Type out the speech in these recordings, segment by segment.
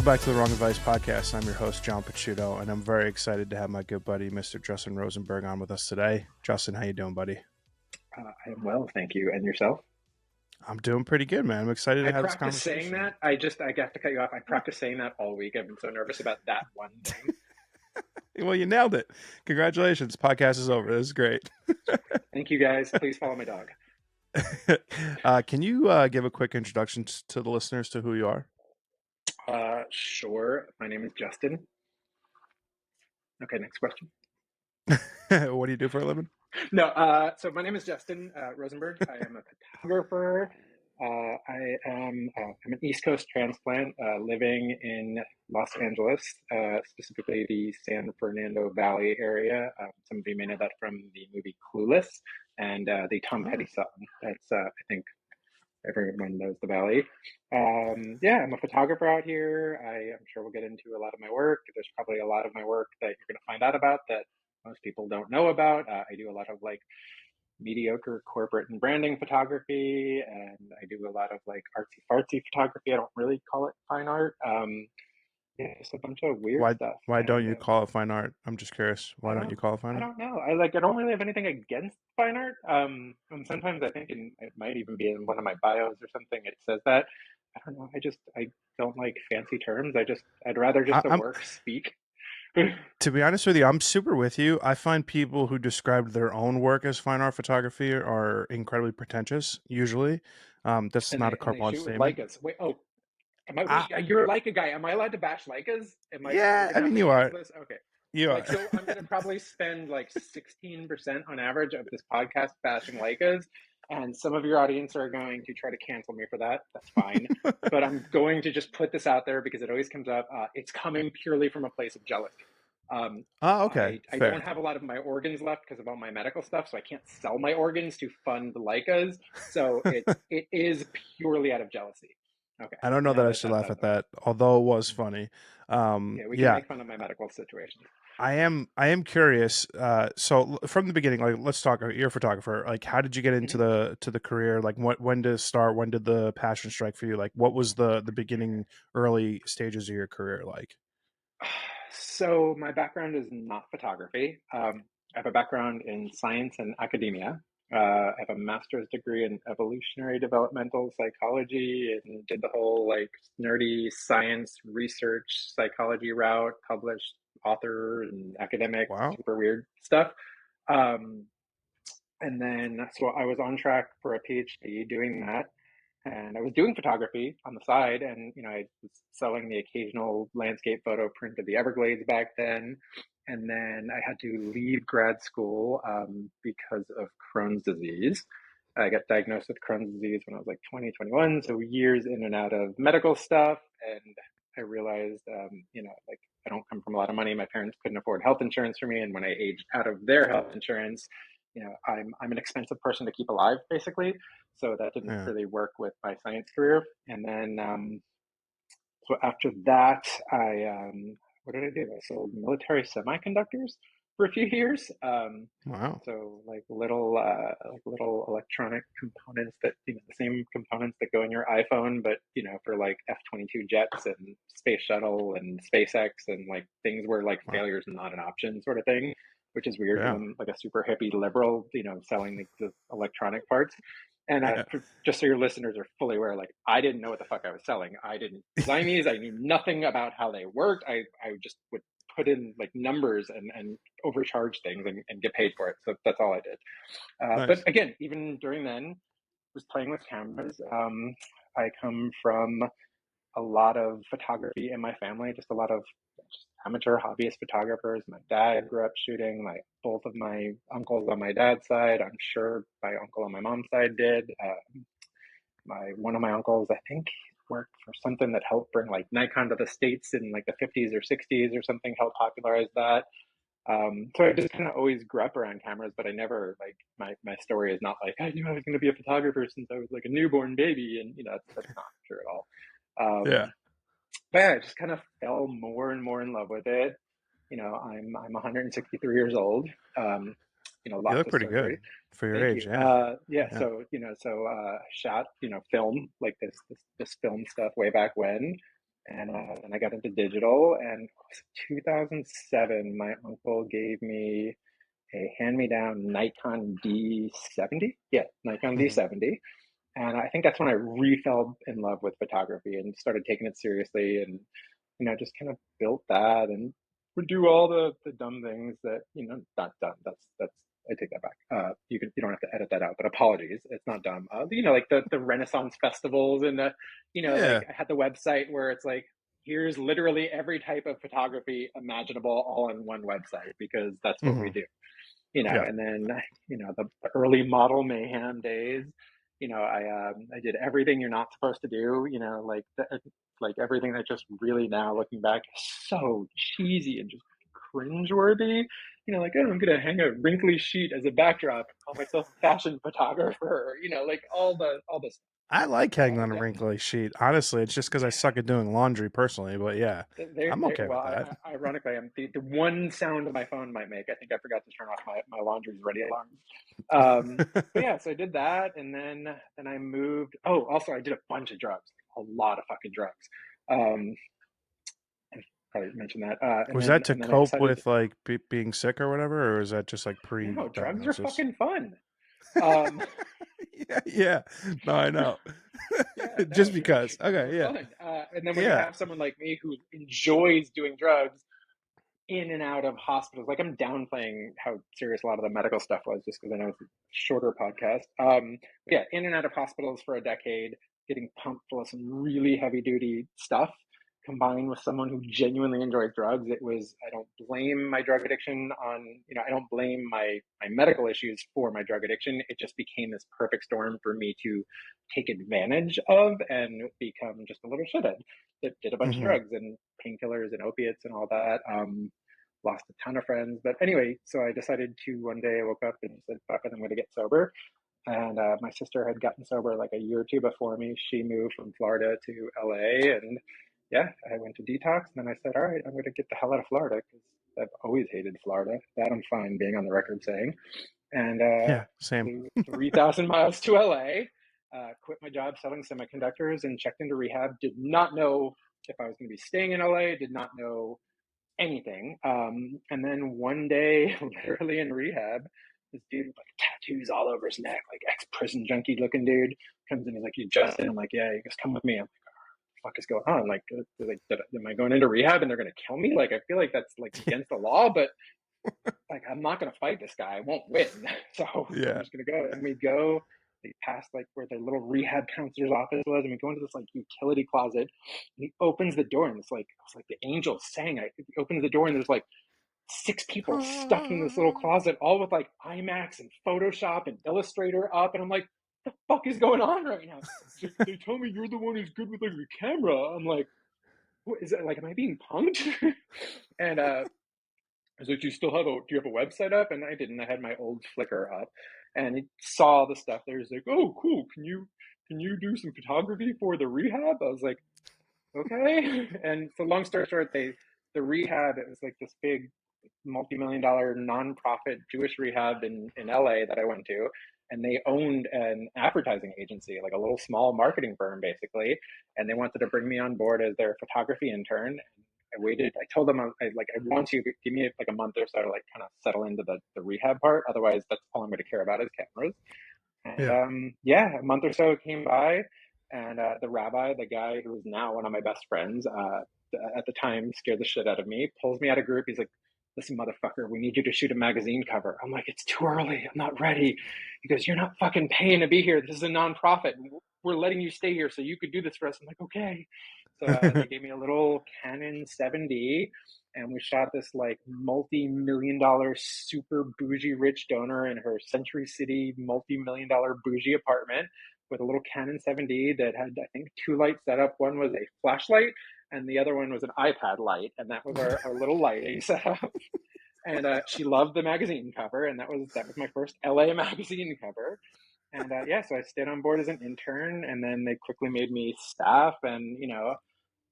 back to the Wrong Advice podcast. I'm your host, John Picciuto, and I'm very excited to have my good buddy, Mr. Justin Rosenberg, on with us today. Justin, how you doing, buddy? I am well, thank you. And yourself? I'm doing pretty good, man. I'm excited to I have this practice saying conversation. that. I have to cut you off. I practice saying that all week. I've been so nervous about that one thing. Well, you nailed it. Congratulations. Podcast is over. This is great. Thank you, guys. Please follow my dog. Can you give a quick introduction to the listeners to who you are? Sure. My name is Justin. Okay, next question. What do you do for a living? No, so my name is Justin Rosenberg. I am a photographer. I'm an East Coast transplant living in Los Angeles, specifically the San Fernando Valley area. Some of you may know that from the movie Clueless and the Tom Petty song. That's, I think, everyone knows the Valley. Yeah, I'm a photographer out here. I'm sure we'll get into a lot of my work. There's probably a lot of my work that you're going to find out about that most people don't know about. I do a lot of like mediocre corporate and branding photography, and I do a lot of like artsy fartsy photography. I don't really call it fine art. Yeah, just a bunch of weird Why stuff. why don't And you call it fine art? I'm just curious. I Why don't don't, you call it fine I art? don't know. I don't really have anything against fine art. And sometimes I think it might even be in one of my bios or something. It says that. I don't know. I don't like fancy terms. I'd rather just the I'm work speak. To be honest with you, I'm super with you. I find people who describe their own work as fine art photography are incredibly pretentious. Usually, that's And not a they carte blanche shoot with statement. Leicas. Wait, oh, am I? I, Wait, you're a Leica guy. Am I allowed to bash Leicas? Are yeah, we I gonna have mean to you are. cancel this? Okay. You are. So I'm gonna probably spend like 16% on average of this podcast bashing Leicas, and some of your audience are going to try to cancel me for that. That's fine, but I'm going to just put this out there because it always comes up. It's coming purely from a place of jealousy. Um, Oh, okay, I don't fair. have a lot of my organs left because of all my medical stuff, so I can't sell my organs to fund Leicas. So it is purely out of jealousy. Okay, I don't know now that I that should that's laugh out of at the way. that, although it was funny. Yeah, we can Yeah, make fun of my medical situation. I am curious. From the beginning, like let's talk. You're a photographer. Like, how did you get into Mhm. the career? Like, when did it start? When did the passion strike for you? Like, what was the beginning, early stages of your career like? So my background is not photography. I have a background in science and academia. I have a master's degree in evolutionary developmental psychology and did the whole like nerdy science research psychology route, published author and academic, Wow. super weird stuff. Um, and then, so I was on track for a PhD doing that. And I was doing photography on the side, and I was selling the occasional landscape photo print of the Everglades back then. And then I had to leave grad school because of Crohn's disease. I got diagnosed with Crohn's disease when I was like 20, 21, so years in and out of medical stuff. And I realized, like I don't come from a lot of money. My parents couldn't afford health insurance for me, and when I aged out of their health insurance, I'm an expensive person to keep alive, basically. So that didn't Yeah. really work with my science career. And then, so after that, what did I do? I sold military semiconductors for a few years. Wow. So like little electronic components that, the same components that go in your iPhone, but, for like F-22 jets and space shuttle and SpaceX and like things where like Wow. failure is not an option sort of thing, which is weird because Yeah. I'm like a super hippie liberal, selling the electronic parts. And Yeah. just so your listeners are fully aware, like I didn't know what the fuck I was selling. I didn't design these. I knew nothing about how they worked. I just would put in like numbers and overcharge things and get paid for it. So that's all I did. But Nice. again, even during then, was playing with cameras. I come from a lot of photography in my family, just a lot of just amateur hobbyist photographers. My dad grew up shooting, like both of my uncles on my dad's side. I'm sure my uncle on my mom's side did. My one of my uncles, I think, worked for something that helped bring like Nikon to the States in like the 50s or 60s or something, helped popularize that. So I just kind of always grew up around cameras, but I never like my story is not like I knew I was going to be a photographer since I was like a newborn baby, and that's not true at all. Yeah. But yeah, I just kind of fell more and more in love with it. I'm 163 years old. You Lots look of pretty good surgery. for your Thank age. you. Yeah. Yeah, Yeah. so shot, film like this film stuff way back when, and I got into digital. And it was 2007, my uncle gave me a hand-me-down Nikon D70. Yeah, Nikon Mhm. D70. And I think that's when I re-fell in love with photography and started taking it seriously, and just kind of built that and would do all the dumb things that, not dumb. That's I take that back. You don't have to edit that out, but apologies. It's not dumb. Like the Renaissance festivals and like Yeah. I had the website where it's like, here's literally every type of photography imaginable all on one website because that's what we Mhm. do. Yeah. And then the early model mayhem days. I did everything you're not supposed to do. Like everything that just really now looking back is so cheesy and just cringeworthy. Like, oh, I'm gonna hang a wrinkly sheet as a backdrop and call myself a fashion photographer. Like all the stuff. I like hanging on a Yeah, wrinkly sheet. Honestly, it's just because I suck at doing laundry personally. But yeah, I'm okay well, with that. ironically, I'm the one sound my phone might make. I think I forgot to turn off my laundry's ready alarm. But yeah, so I did that, and then I moved. Oh, also I did a bunch of drugs, a lot of fucking drugs. Um, I probably mentioned that. And Was then that to and then I cope decided, with like being sick or whatever, or is that just like no, drugs are pre-diagnosis? fucking fun. Um, Yeah, yeah. No, I know. yeah, no, Just because. drugs are Okay, yeah, fun. And then when you yeah, have someone like me who enjoys doing drugs in and out of hospitals. Like, I'm downplaying how serious a lot of the medical stuff was just because I know it's a shorter podcast. Yeah, in and out of hospitals for a decade, getting pumped full of some really heavy duty stuff, combined with someone who genuinely enjoys drugs. I don't blame my drug addiction on, I don't blame my medical issues for my drug addiction. It just became this perfect storm for me to take advantage of and become just a little shithead that did a bunch of hmm drugs and painkillers and opiates and all that. Lost a ton of friends. But anyway, so I decided to one day I woke up and said, fuck it, I'm going to get sober. And my sister had gotten sober like a year or two before me. She moved from Florida to LA. And yeah, I went to detox. And then I said, all right, I'm going to get the hell out of Florida because I've always hated Florida. That I'm fine being on the record saying. And yeah. Same. flew 3,000 miles to LA, quit my job selling semiconductors and checked into rehab. Did not know if I was going to be staying in LA, did not know anything. And then one day, literally in rehab, this dude with like tattoos all over his neck, like ex-prison junkie looking dude, comes in. He's like, "You Justin?" I'm like, "Yeah." He goes, "Come with me." I'm like, "What the fuck is going on?" Like, am I going into rehab and they're gonna kill me? Like, I feel like that's like against the law, but like, I'm not gonna fight this guy. I won't win. So I'm Yeah. just gonna go. And we go. They pass like where the little rehab counselor's office was, and we go into this like utility closet. And he opens the door, and it's like the angels sang. He opens the door, and there's like six people stuck in this little closet, all with like IMAX and Photoshop and Illustrator up. And I'm like, what the fuck is going on right now? He's like, they tell me you're the one who's good with like your camera. I'm like, what is it? Like, am I being punked? And I was like, do you have a website up? And I didn't. I had my old Flickr up, and he saw the stuff there. He's like, oh, cool. Can you do some photography for the rehab? I was like, okay. And so long story short, the rehab, it was like this big multi-million dollar nonprofit Jewish rehab in LA that I went to. And they owned an advertising agency, like a little small marketing firm, basically. And they wanted to bring me on board as their photography intern. I waited. I told them, I want you to give me like a month or so to like kind of settle into the rehab part. Otherwise, that's all I'm going to care about is cameras. And Yeah. yeah, a month or so came by, and the rabbi, the guy who is now one of my best friends, at the time scared the shit out of me, pulls me out of group. He's like, listen, motherfucker, we need you to shoot a magazine cover. I'm like, it's too early. I'm not ready. He goes, you're not fucking paying to be here. This is a nonprofit. We're letting you stay here so you could do this for us. I'm like, okay. So they gave me a little Canon 7D, and we shot this like multi-million dollar super bougie rich donor in her Century City multi-million dollar bougie apartment with a little Canon 7D that had, I think, two lights set up. One was a flashlight and the other one was an iPad light, and that was our little lighting setup. And she loved the magazine cover, and that was my first LA magazine cover. And yeah, so I stayed on board as an intern, and then they quickly made me staff. And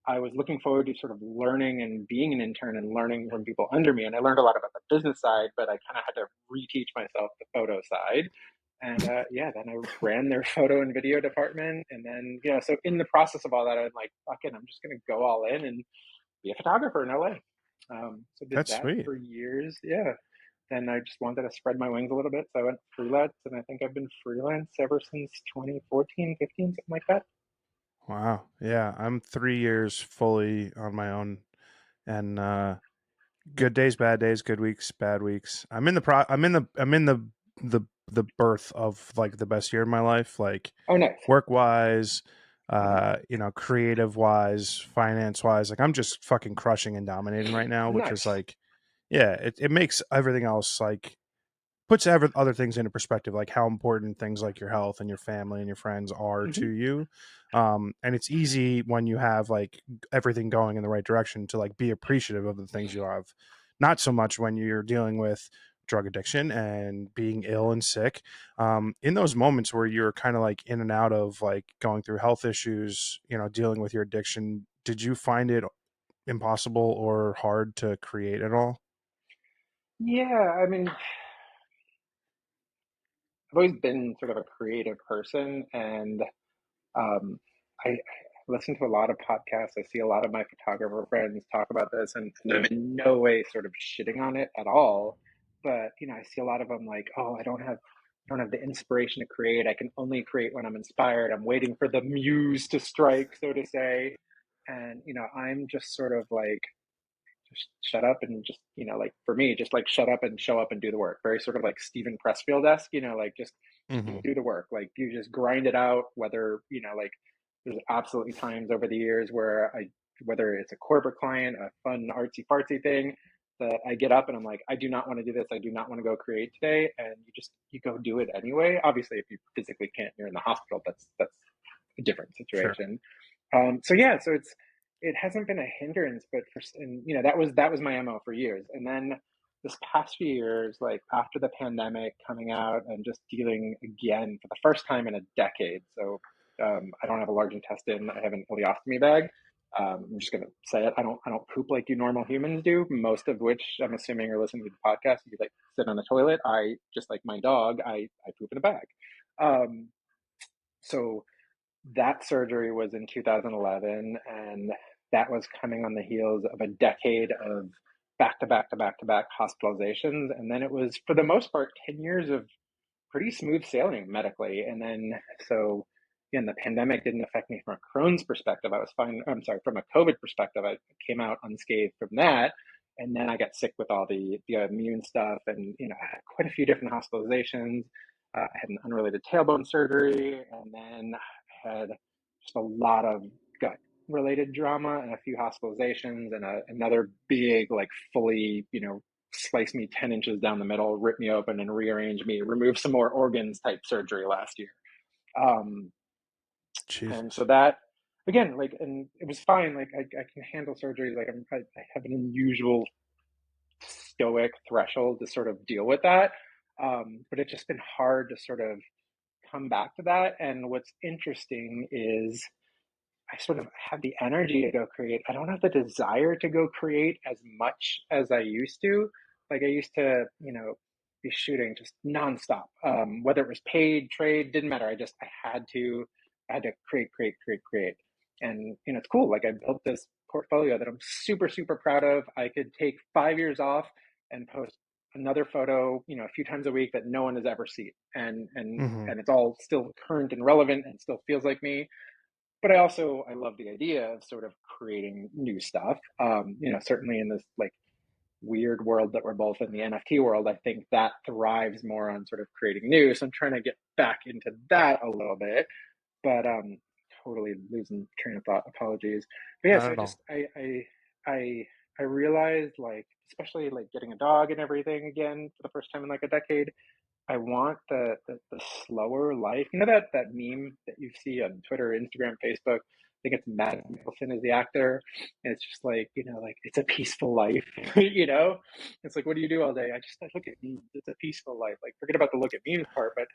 I was looking forward to sort of learning and being an intern and learning from people under me. And I learned a lot about the business side, but I kind of had to reteach myself the photo side. And yeah, then I ran their photo and video department. And then, so in the process of all that, I'm like, fuck it, I'm just going to go all in and be a photographer in LA. So did That's that sweet. for years. Yeah. Then I just wanted to spread my wings a little bit. So I went freelance, and I think I've been freelance ever since 2014, 15, something like that. Wow. Yeah, I'm 3 years fully on my own, and good days, bad days, good weeks, bad weeks. I'm in the birth of like the best year of my life, like Oh, nice. work wise, Hmm. creative wise, finance wise. Like I'm just fucking crushing and dominating right now, which is Nice. like, yeah, it makes everything else like puts other things into perspective, like how important things like your health and your family and your friends are to Hmm. you. And it's easy when you have like everything going in the right direction to like be appreciative of the things you have. Not so much when you're dealing with drug addiction and being ill and sick. In those moments where you're kind of like in and out of like going through health issues, dealing with your addiction, did you find it impossible or hard to create at all? Yeah, I mean, I've always been sort of a creative person, and I listen to a lot of podcasts. I see a lot of my photographer friends talk about this, and I'm in no way sort of shitting on it at all. But I see a lot of them like, oh, I don't have the inspiration to create. I can only create when I'm inspired. I'm waiting for the muse to strike, so to say. And I'm just sort of like, just shut up and just like for me, just like shut up and show up and do the work. Very sort of like Stephen Pressfield-esque, like just Hmm. do the work. Like you just grind it out. Whether like there's absolutely times over the years where whether it's a corporate client, a fun artsy fartsy thing, that I get up and I'm like, I do not want to do this. I do not want to go create today. And you go do it anyway. Obviously, if you physically can't, you're in the hospital. That's a different Sure. situation. So yeah, so it hasn't been a hindrance, but and that was my MO for years. And then this past few years, like after the pandemic coming out and just dealing again for the first time in a decade. So I don't have a large intestine. I have an ileostomy bag. I'm just gonna say it. I don't poop like you normal humans do. Most of which I'm assuming are listening to the podcast. You like sit on the toilet. I just like my dog. I poop in a bag. Um, so that surgery was in 2011, and that was coming on the heels of a decade of back to back to back to back hospitalizations. And then it was, for the most part, 10 years of pretty smooth sailing medically. And then, so again, the pandemic didn't affect me from a Crohn's perspective. I was fine. I'm sorry, from a COVID perspective, I came out unscathed from that. And then I got sick with all the immune stuff, and I had quite a few different hospitalizations. I had an unrelated tailbone surgery, and then I had just a lot of gut related drama and a few hospitalizations, and another big, like fully, slice me 10 inches down the middle, rip me open and rearrange me, remove some more organs type surgery last year. Um, and so Jesus. that, again, like, and it was fine. Like, I can handle surgeries. Like, I have an unusual stoic threshold to sort of deal with that. But it's just been hard to sort of come back to that. And what's interesting is I sort of have the energy to go create. I don't have the desire to go create as much as I used to. Like I used to, be shooting just nonstop. Whether it was paid, trade, didn't matter. I had to create, create, create, create. And it's cool. Like I built this portfolio that I'm super, super proud of. I could take 5 years off and post another photo, a few times a week that no one has ever seen. And and Hmm. and it's all still current and relevant and still feels like me. But I love the idea of sort of creating new stuff. Certainly in this like weird world that we're both in, the NFT world, I think that thrives more on sort of creating new. So I'm trying to get back into that a little bit, but totally losing train of thought. Apologies. But yeah, Not so at all. I realized, like, especially like getting a dog and everything again for the first time in like a decade. I want the slower life. You know that meme that you see on Twitter, Instagram, Facebook. I think it's Matt Mikkelsen is the actor, and it's just like like it's a peaceful life. It's like, what do you do all day? I look at memes. It's a peaceful life. Like, forget about the look at memes part, but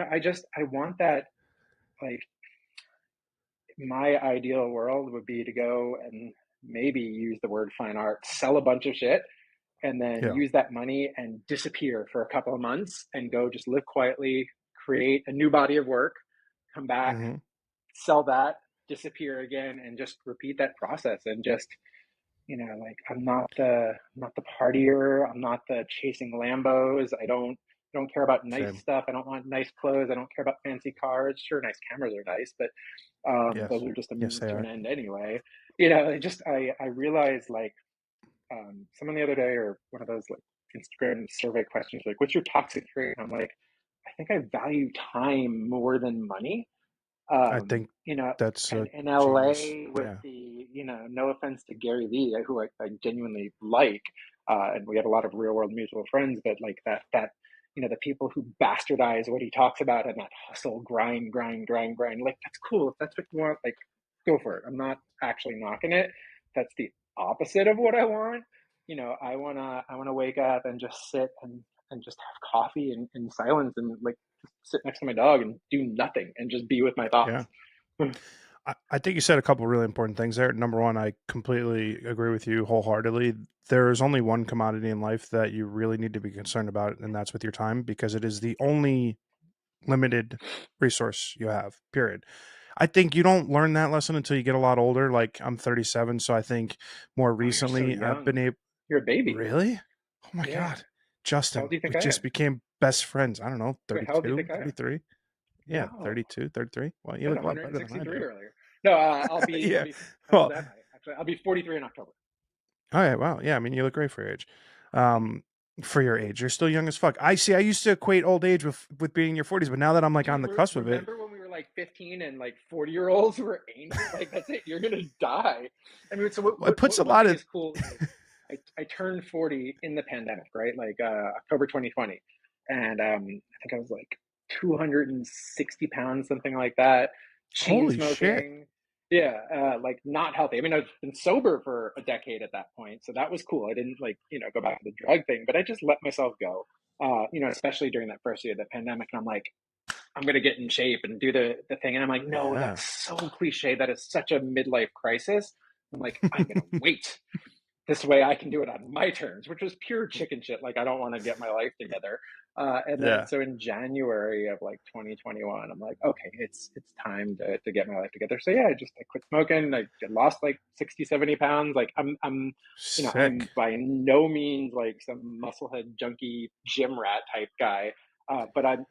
I want that. Like, my ideal world would be to go and maybe use the word fine art, sell a bunch of shit, and then Yeah. use that money and disappear for a couple of months and go just live quietly, create a new body of work, come back, Hmm. sell that, disappear again, and just repeat that process. And just, like, I'm not the partier. I'm not the chasing Lambos. I don't care about nice Same. stuff. I don't want nice clothes. I don't care about fancy cars. Sure, nice cameras are nice, but those Yes. are just a Yes, means they to an are. end anyway. I realized, like, someone the other day, or one of those like Instagram survey questions, like, what's your toxic trait? And I'm like, I think I value time more than money. I think that's And a in genius. LA, with Yeah. the, no offense to Gary Vee, who I genuinely like, and we have a lot of real world mutual friends, but like the people who bastardize what he talks about, and that hustle, grind, grind, grind, grind, like, that's cool. If that's what you want, like, go for it. I'm not actually knocking it. That's the opposite of what I want. I wanna wake up and just sit and just have coffee in silence, and like just sit next to my dog and do nothing and just be with my thoughts. Yeah. I think you said a couple really important things there. Number one, I completely agree with you wholeheartedly. There's only one commodity in life that you really need to be concerned about, and that's with your time, because it is the only limited resource you have, period. I think you don't learn that lesson until you get a lot older. Like, I'm 37, so I think more Oh, you're so recently I've been young. able. You're a baby. Really? Oh my Yeah. God. How old Justin, do you think we I just am? became best friends. I don't know, Wait, how old do you 32, think I am? 33. Yeah, No, 32, 33. Well, I you said look a lot better than I 163 do. earlier. No, I'll be. I'll Yeah. be. How old Well, am I? Actually, I'll be 43 in October. all right. Wow. Yeah. I mean, you look great for your age. Thank you. Um, for your age, you're still young as fuck. I see. I used to equate old age with being in your 40s, but now that I'm like on Dude, the cusp of it, remember when we were like 15 and like 40-year-olds were angels? Like, that's it. You're gonna die. I mean, so what? well, it What? puts a One lot thing of. is cool is I turned 40 in the pandemic, right? Like, October 2020, and I think I was like 260 pounds, something like that. Chain Holy shit! smoking. Yeah, like, not healthy. I mean, I've been sober for a decade at that point, so that was cool. I didn't, like, go back to the drug thing, but I just let myself go. Especially during that first year of the pandemic, and I'm like, I'm gonna get in shape and do the thing. And I'm like, no, Yeah. that's so cliche. That is such a midlife crisis. I'm like, I'm gonna wait. This way I can do it on my terms, which was pure chicken shit. Like, I don't want to get my life together. And then Yeah. so in January of like 2021, I'm like, okay, it's time to get my life together. So yeah, I quit smoking. I lost like 60, 70 pounds. Like, I'm Sick. by no means like some musclehead junkie gym rat type guy. But I'm,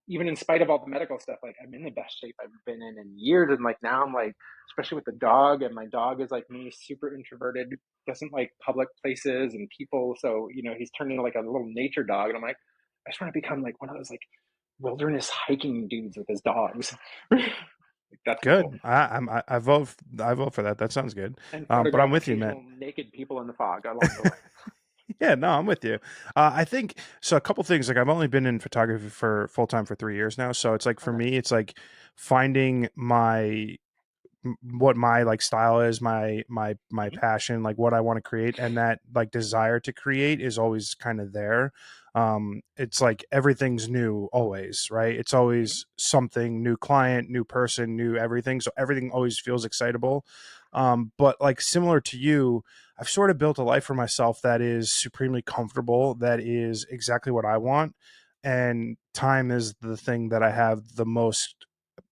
even in spite of all the medical stuff, like, I'm in the best shape I've been in years. And like now I'm like, especially with the dog, and my dog is like me, super introverted, doesn't like public places and people. So, he's turned into like a little nature dog. And I'm like, I just want to become like one of those like wilderness hiking dudes with his dogs. Like, that's my goal. Good. I vote. I vote for that. That sounds good. And But I'm photograph with you, man. occasional naked people in the fog along the way. Yeah, no, I'm with you. I think so. A couple things. Like, I've only been in photography for full time for 3 years now, so it's like for Okay. me, it's like finding what my like style is, my Mm-hmm. passion, like what I want to create, and that like desire to create is always kind of there. It's like everything's new always, right? It's Mm-hmm. always something new, client, new person, new everything, so everything always feels excitable. But like, similar to you, I've sort of built a life for myself that is supremely comfortable, that is exactly what I want, and time is the thing that I have most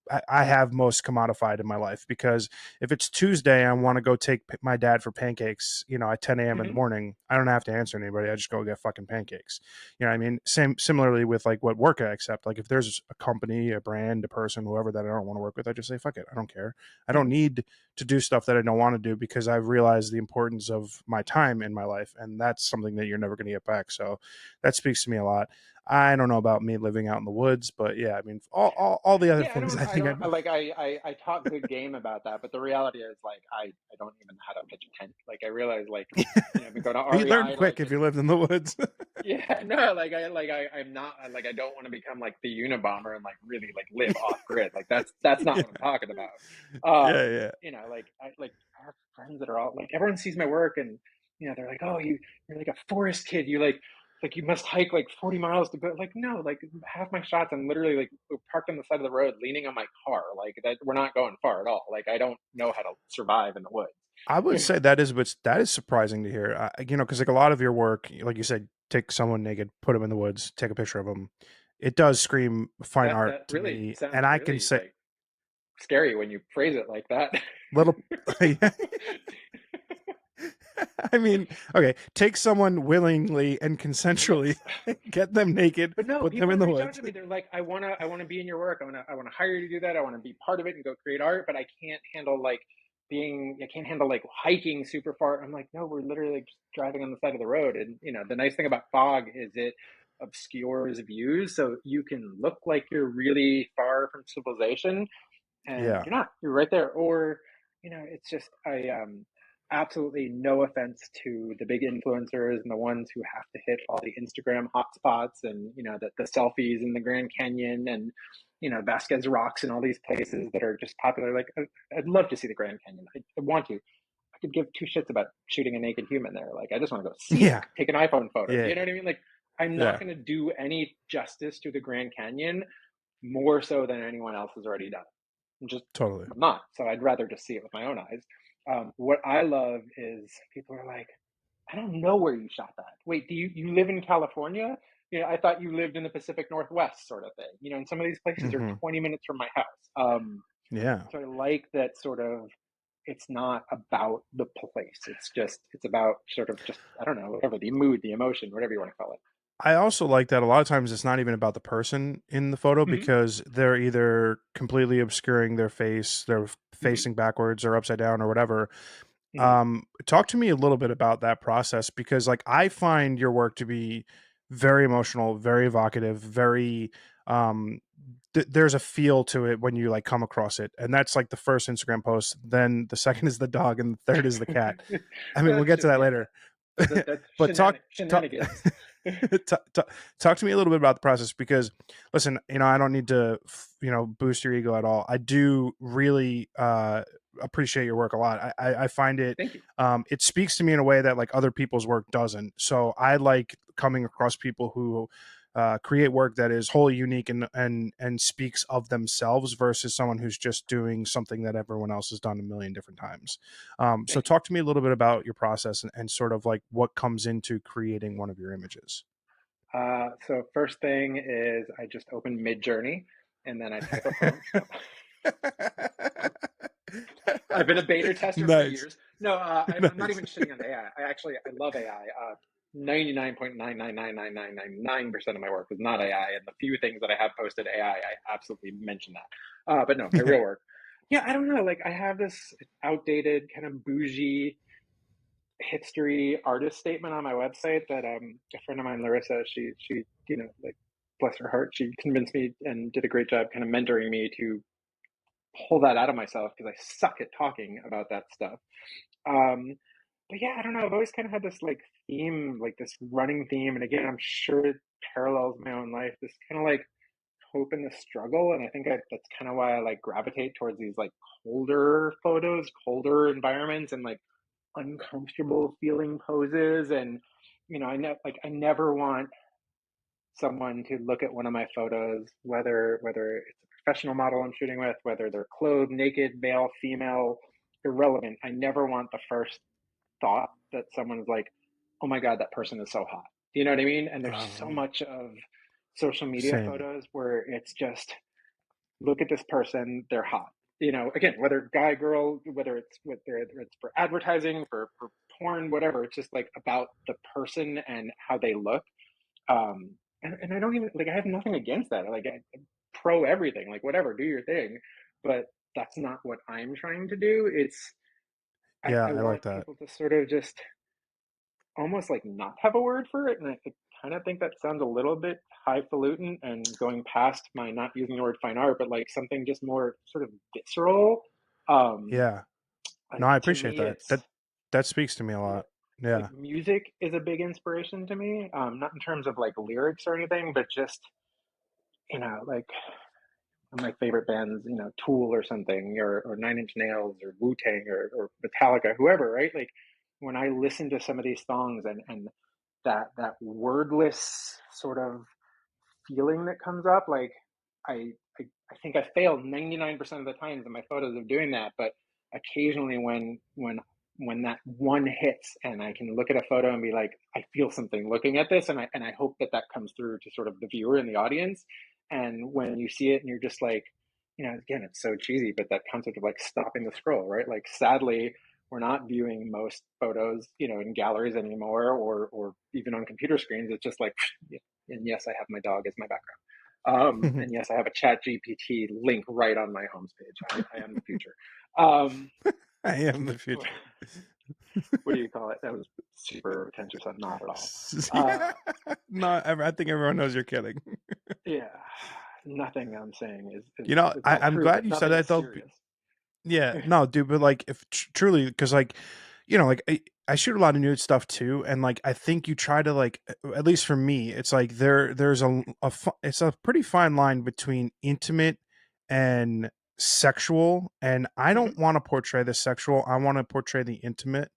commodified in my life, because if it's Tuesday, I want to go take my dad for pancakes, at 10 a.m. in the Mm-hmm. morning. I don't have to answer anybody. I just go get fucking pancakes. You know what I mean? Similarly with like what work I accept. Like, if there's a company, a brand, a person, whoever that I don't want to work with, I just say, fuck it. I don't care. I don't Mm-hmm. need to do stuff that I don't want to do, because I've realized the importance of my time in my life. And that's something that you're never going to get back. So that speaks to me a lot. I don't know about me living out in the woods, but yeah, I mean, all the other Yeah, things I I think don't, like, I talk good game about that, but the reality is, like, I don't even know how to pitch a tent. Like, I realize, like, I've been going to you learn REI, quick like, if you and lived in the woods. yeah, no, I'm not, like, I don't want to become like the Unabomber and like really like live off grid. Like, that's not Yeah, what I'm talking about. yeah, yeah. Like, I have friends that are all like, everyone sees my work, and they're like, oh, you're like a forest kid. You must hike like 40 miles to go. Like, no, like, half my shots I'm literally like parked on the side of the road leaning on my car. Like, that, we're not going far at all. Like, I don't know how to survive in the I would woods. say that is surprising to hear. Because like a lot of your work, like you said, take someone naked, put them in the woods, take a picture of them. it does scream fine art That to really me, and sounds I can really say like scary when you phrase it like that. little. I mean, okay, take someone willingly and consensually, Yes. get them naked, But no, put them people in the reach out woods. to me. They're like, I wanna be in your work. I wanna hire you to do that. I want to be part of it and go create art. But I can't handle like hiking super far. I'm like, no, we're literally just driving on the side of the road. And the nice thing about fog is it obscures views, so you can look like you're really far from civilization, and Yeah, you're not. You're right there. Or, it's just I absolutely no offense to the big influencers and the ones who have to hit all the Instagram hotspots, and the selfies in the Grand Canyon, and Vasquez Rocks and all these places that are just popular. Like I'd love to see the Grand Canyon. I want to. I could give two shits about shooting a naked human there. Like I just want to go see it, yeah, take an iPhone photo. yeah, You know what I mean? Like I'm not yeah, going to do any justice to the Grand Canyon more so than anyone else has already done. Just totally. I'm not. So I'd rather just see it with my own eyes. What I love is people are like, I don't know where you shot that. Wait, do you live in California? I thought you lived in the Pacific Northwest, sort of thing. And some of these places are Hmm. 20 minutes from my house. Yeah. So I like that sort of. It's not about the place. It's about sort of just I don't know whatever the mood, the emotion, whatever you want to call it. I also like that a lot of times it's not even about the person in the photo Mm-hmm. because they're either completely obscuring their face, they're Mm-hmm. facing backwards or upside down or whatever. Mm-hmm. Talk to me a little bit about that process because, like, I find your work to be very emotional, very evocative, very. Um, there's a feel to it when you like come across it, and that's like the first Instagram post. Then the second is the dog, and the third is the cat. I mean, we'll That's get to just that yeah. later. That's But talk shenanigans. talk to me a little bit about the process because listen, I don't need to boost your ego at all. I do really appreciate your work a lot. I find it Thank you. it speaks to me in a way that like other people's work doesn't. So I like coming across people who create work that is wholly unique and speaks of themselves versus someone who's just doing something that everyone else has done a million different times. So Thank you. talk to me a little bit about your process and sort of like what comes into creating one of your images. So first thing is I just open Mid Journey and then I type a prompt. No, I've been a beta tester for Nice. years. No, I'm not Nice. even shitting on AI. I love AI. 99.9999999% of my work was not AI, and the few things that I have posted AI, I absolutely mention that. But no, my Yeah. real work. Yeah, I don't know. Like I have this outdated kind of bougie history artist statement on my website that a friend of mine, Larissa, she like bless her heart, she convinced me and did a great job kind of mentoring me to pull that out of myself because I suck at talking about that stuff. Um, but yeah, I don't know. I've always kind of had this like theme, like this running theme, and again, I'm sure it parallels my own life. This kind of like hope in the struggle, and I think that's kind of why I like gravitate towards these like colder photos, colder environments, and like uncomfortable feeling poses. And I never want someone to look at one of my photos, whether it's a professional model I'm shooting with, whether they're clothed, naked, male, female, irrelevant. I never want the first thought that someone's like, oh my god, that person is so hot. Do you know what I mean? And there's so Um, much of social media Same. photos where it's just look at this person, they're hot. Again, whether guy, girl, whether it's for advertising, for porn, whatever, it's just like about the person and how they look. And I don't even like I have nothing against that. Like pro everything, like whatever, do your thing. But that's not what I'm trying to do. Yeah, I I like want that. people to sort of just almost like not have a word for it. And I kind of think that sounds a little bit highfalutin and going past my not using the word fine art, but like something just more sort of visceral. Um, Yeah. No, like I to appreciate me, that. it's That speaks to me a yeah, lot. like Yeah. music is a big inspiration to me. Not in terms of like lyrics or anything, but just like one of my favorite bands, Tool or something, or Nine Inch Nails or Wu Tang or Metallica, whoever, right? Like when I listen to some of these songs and that wordless sort of feeling that comes up, like I I think I fail 99% of the times in my photos of doing that, but occasionally when when that one hits and I can look at a photo and be like, I feel something looking at this, and I hope that that comes through to sort of the viewer and the audience. And when you see it and you're just like, again, it's so cheesy, but that concept of like stopping the scroll, right? Like, sadly, we're not viewing most photos, in galleries anymore, or even on computer screens. It's just like, and yes, I have my dog as my background. And yes, I have a Chat GPT link right on my homes page. I am the future. Um, I am the future. what do you call it? That was super pretentious. Not at all. Yeah. No, I think everyone knows you're kidding. Yeah, nothing I'm saying is You know, it's all I'm true, glad but you said nothing that is though. serious. Yeah, no, dude, but like, if truly, because like, like I shoot a lot of nude stuff too, and like I think you try to like, at least for me, it's like there's it's a pretty fine line between intimate and sexual, and I Hmm. don't want to portray the sexual. I want to portray the intimate,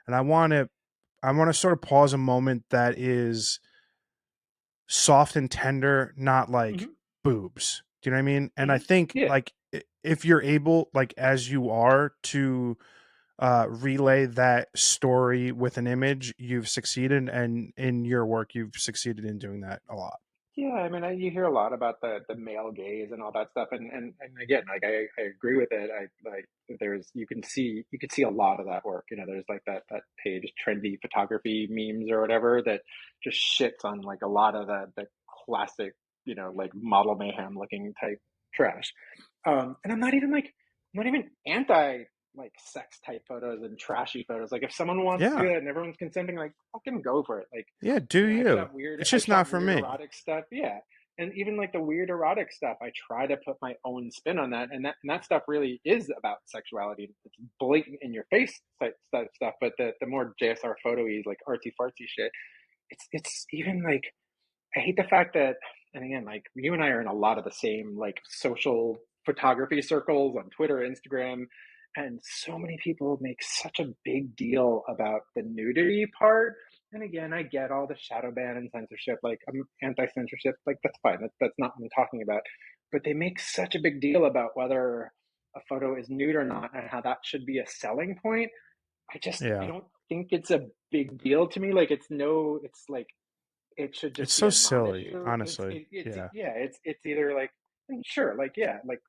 and I want to sort of pause a moment that is soft and tender, not like Hmm. boobs. Do you know what I mean? And I Hmm. think Yeah. like if you're able, like as you are, to relay that story with an image, you've succeeded, and in your work, you've succeeded in doing that a lot. Yeah, I mean, you hear a lot about the male gaze and all that stuff, and again, like I agree with it. I like there's you can see a lot of that work. There's like that page, trendy photography memes or whatever, that just shits on like a lot of the classic, like model mayhem looking type trash. And I'm not even anti like sex type photos and trashy photos. Like, if someone wants to do Yeah, that and everyone's consenting, like, fucking go for it. Like, yeah, do you? It's I've just not shot for weird me. erotic stuff. Yeah. And even like the weird erotic stuff, I try to put my own spin on that. And that stuff really is about sexuality. It's blatant in your face type stuff. But the more JSR photo-y, like artsy fartsy shit, it's even like, I hate the fact that, and again, like, you and I are in a lot of the same like social photography circles on Twitter, Instagram, and so many people make such a big deal about the nudity part. And again, I get all the shadow ban and censorship. Like, I'm anti-censorship. Like, that's fine. That's not what I'm talking about. But they make such a big deal about whether a photo is nude or not, and how that should be a selling point. I Yeah, don't think it's a big deal to me. Like, it's like, it should it's just be so a silly, non-issue. honestly. Yeah, Yeah, it's either like, sure, like, yeah, like,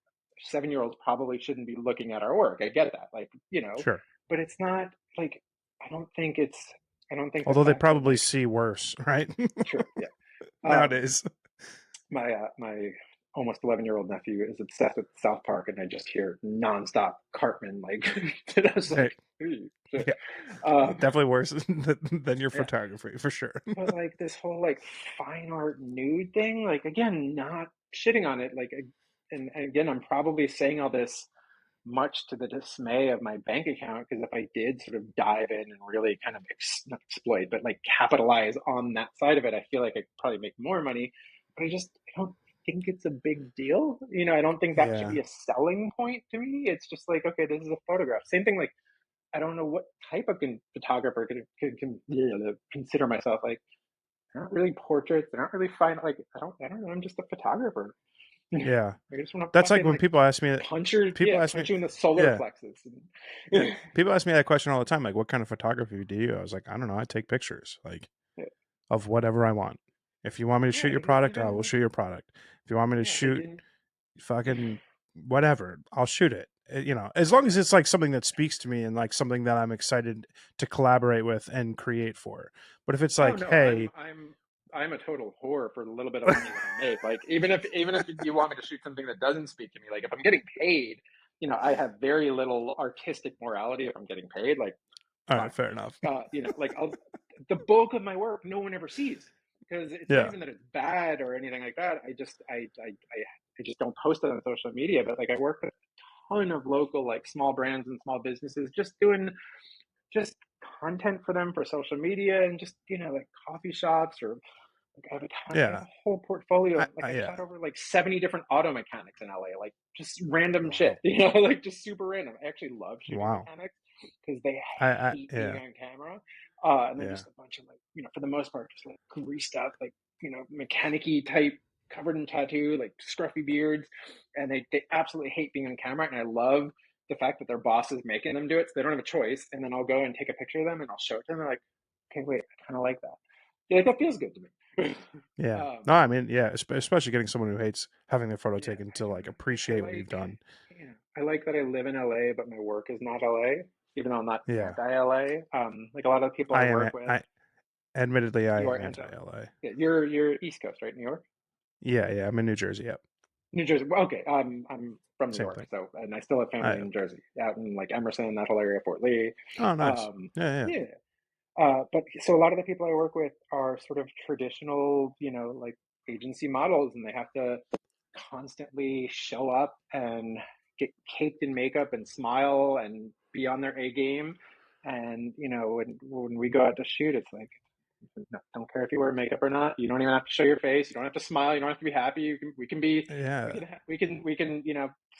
7-year-olds probably shouldn't be looking at our work. I get that, like, sure. but it's not like, I don't think it's I don't think the Although they fact that, probably like, see worse, right? true, yeah. Um, Nowadays. my almost 11-year-old nephew is obsessed with South Park, and I just hear nonstop Cartman, like, and I was Hey, like, "Ooh, shit." yeah, Um, definitely worse than your yeah. photography for sure. But like this whole like fine art nude thing, like, again, not shitting on it, like, and again, I'm probably saying all this much to the dismay of my bank account, because if I did sort of dive in and really kind of not exploit, but like capitalize on that side of it, I feel like I could probably make more money. But I don't think it's a big deal. I don't think that should Yeah, be a selling point to me. It's just like, okay, this is a photograph. Same thing. Like, I don't know what type of photographer could consider myself. Like, they're not really portraits. They're not really fine. Like, I don't know. I'm just a photographer. yeah. I just want to That's like fucking when like people ask me, punch you in the solar yeah, plexus. yeah. And People ask me that question all the time, like, what kind of photography do you do? I was like, I don't know. I take pictures, like, of whatever I want. If you want me to yeah, shoot your like, product, I will even, shoot your product. If you want me to yeah, like, shoot in, fucking whatever, I'll shoot it. As long yeah. as it's like something that speaks to me and like something that I'm excited to collaborate with and create for. But if it's Oh like, no, I'm hey, I'm I'm a total whore for the little bit of money that I make. Like, even if you want me to shoot something that doesn't speak to me, like, if I'm getting paid, I have very little artistic morality if I'm getting paid. Like, all fine. right, fair enough. Like, the bulk of my work no one ever sees, because it's not Yeah, even that it's bad or anything like that. I just don't post it on social media. But like, I work with a ton of local, like, small brands and small businesses, just doing just content for them for social media, and just, like, coffee shops, or like, I have yeah, a whole portfolio of, like, I've yeah. shot over like 70 different auto mechanics in LA, like, just random shit, Wow, like, just super random. I actually love shooting wow. mechanics because they hate being Yeah, on camera. And then yeah, just a bunch of, like, for the most part, just like greased up, like, mechanic-y type, covered in tattoo, like scruffy beards, and they absolutely hate being on camera. And I love the fact that their boss is making them do it, so they don't have a choice. And then I'll go and take a picture of them and I'll show it to them. They're like, okay, wait, I kind of like that. Yeah, like, that feels good to me. Yeah. No, um, I mean, yeah, especially getting someone who hates having their photo yeah, taken I to don't like know. appreciate what you've done. Yeah, I like that I live in LA, but my work is not LA, even though I'm not Yeah. anti LA. Like a lot of the people I I am work with, I admittedly I you am are anti. anti LA. Yeah, you're East Coast, right? New York, Yeah, yeah, I'm in New Jersey. Yep. New Jersey. Well, okay, I'm from New Same York, thing. so and I still have I family in Jersey, out in like Emerson, that whole area, Fort Lee. Oh, nice. Um, Yeah, yeah. yeah, but so a lot of the people I work with are sort of traditional, like agency models, and they have to constantly show up and get caked in makeup and smile and be on their A game. And when we go out to shoot, it's like, no, don't care if you wear makeup or not. You don't even have to show your face. You don't have to smile. You don't have to be happy. We can be, Yeah. we can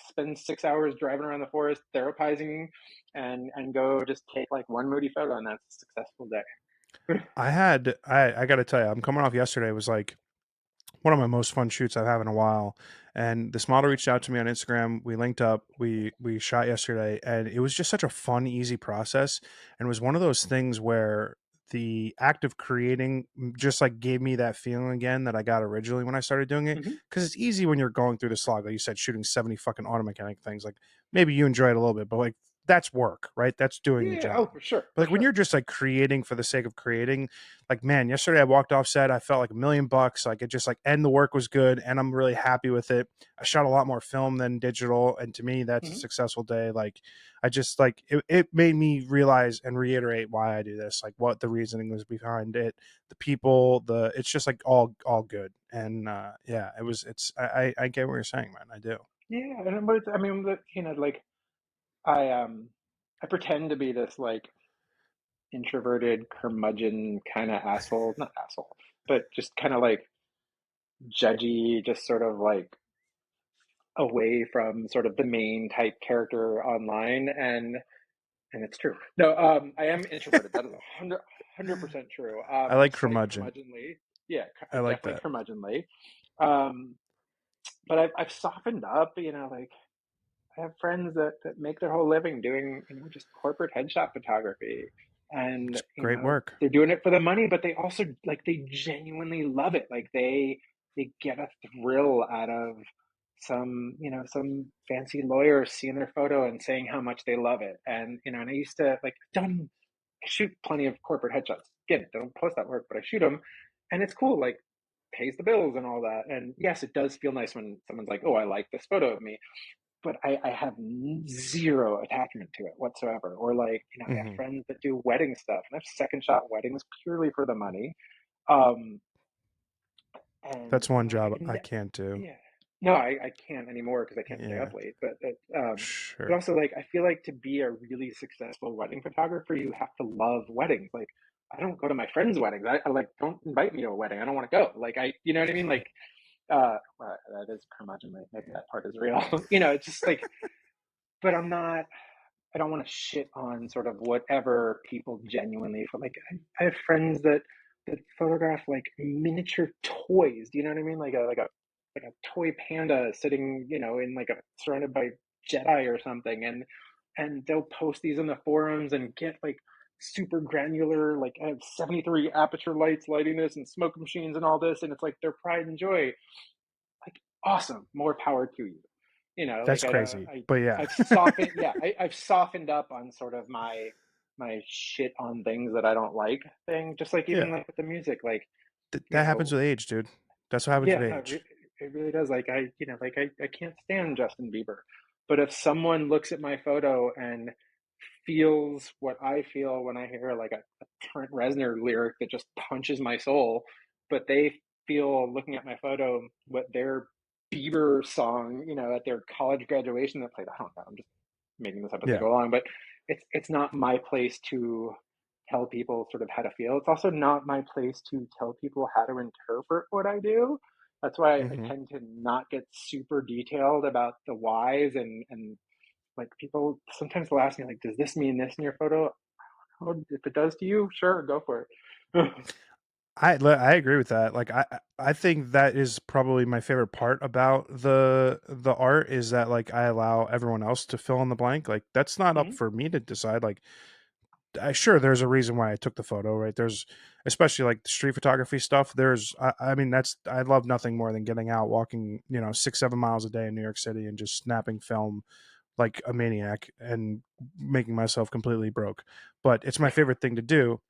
spend 6 hours driving around the forest therapizing, and go just take like one moody photo, and that's a successful day. I got to tell you, I'm coming off yesterday was like one of my most fun shoots I've had in a while. And this model reached out to me on Instagram. We linked up. We shot yesterday, and it was just such a fun, easy process. And it was one of those things where the act of creating just like gave me that feeling again that I got originally when I started doing it. Hmm. Because it's easy when you're going through the slog, like you said, shooting 70 fucking auto mechanic things. Like maybe you enjoy it a little bit, but like that's work, right? That's doing the Yeah. Oh, job. for sure. But For like when sure. you're just like creating for the sake of creating, like man, yesterday I walked off set, I felt like $1 million, like it just like, and the work was good and I'm really happy with it. I shot a lot more film than digital, and to me that's a Hmm. successful day. Like I just like it made me realize and reiterate why I do this, like what the reasoning was behind it, the people, the it's just like all good. And yeah, I get what you're saying, man. I do. Yeah. And but I mean, like I pretend to be this like introverted curmudgeon kind of asshole, not asshole, but just kind of like judgy, just sort of like away from sort of the main type character online, and it's true. No, I am introverted. That is 100% true. I I'm like slight curmudgeon. curmudgeonly. Yeah, I like definitely that. curmudgeonly. Um, but I've softened up. Like I have friends that make their whole living doing, just corporate headshot photography. And, It's great work. they're doing it for the money, but they also like they genuinely love it. Like they get a thrill out of some fancy lawyer seeing their photo and saying how much they love it. And I used to like done I shoot plenty of corporate headshots. Again, don't post that work, but I shoot them, and it's cool. Like pays the bills and all that. And yes, it does feel nice when someone's like, "Oh, I like this photo of me," but I have zero attachment to it whatsoever. Or like, I have Hmm. friends that do wedding stuff, and I've second shot weddings purely for the money. Um, and That's one I job could, I can't do. yeah, no, I can't anymore because I can't stay up Yeah, late. But sure. also like I feel like to be a really successful wedding photographer, you have to love weddings. Like I don't go to my friends' weddings. I like don't invite me to a wedding. I don't want to go. Like you know what I mean? Like well, that is curmudgeonly. Maybe that part is real. It's just like, but I don't want to shit on sort of whatever people genuinely feel like. I have friends that photograph like miniature toys. Do you know what I mean? Like a toy panda sitting, in like a surrounded by Jedi or something, and they'll post these in the forums and get like super granular. Like I have 73 aperture lights lighting this and smoke machines and all this, and it's like their pride and joy. Like awesome, more power to you. That's Like crazy. But yeah. I've softened, yeah, I've softened up on sort of my shit on things that I don't like thing. Just like even Yeah. like with the music, like you That happens know, with age, dude. That's what happens yeah, with no, age. it really does. Like I can't stand Justin Bieber, but if someone looks at my photo and feels what I feel when I hear like a Trent Reznor lyric that just punches my soul, but they feel looking at my photo what their Bieber song, at their college graduation that played. I don't know. I'm just making this up as I Yeah. go along, but it's not my place to tell people sort of how to feel. It's also not my place to tell people how to interpret what I do. That's why I Hmm. tend to not get super detailed about the whys, and like people sometimes will ask me like, does this mean this in your photo? Oh, if it does to you, sure, go for it. I agree with that. Like I think that is probably my favorite part about the art is that like I allow everyone else to fill in the blank. Like that's not up Hmm. for me to decide. Like sure there's a reason why I took the photo, right? There's especially like the street photography stuff. I mean that's I love nothing more than getting out, walking, 6 7 miles a day in New York City and just snapping film like a maniac and making myself completely broke. But it's my favorite thing to do.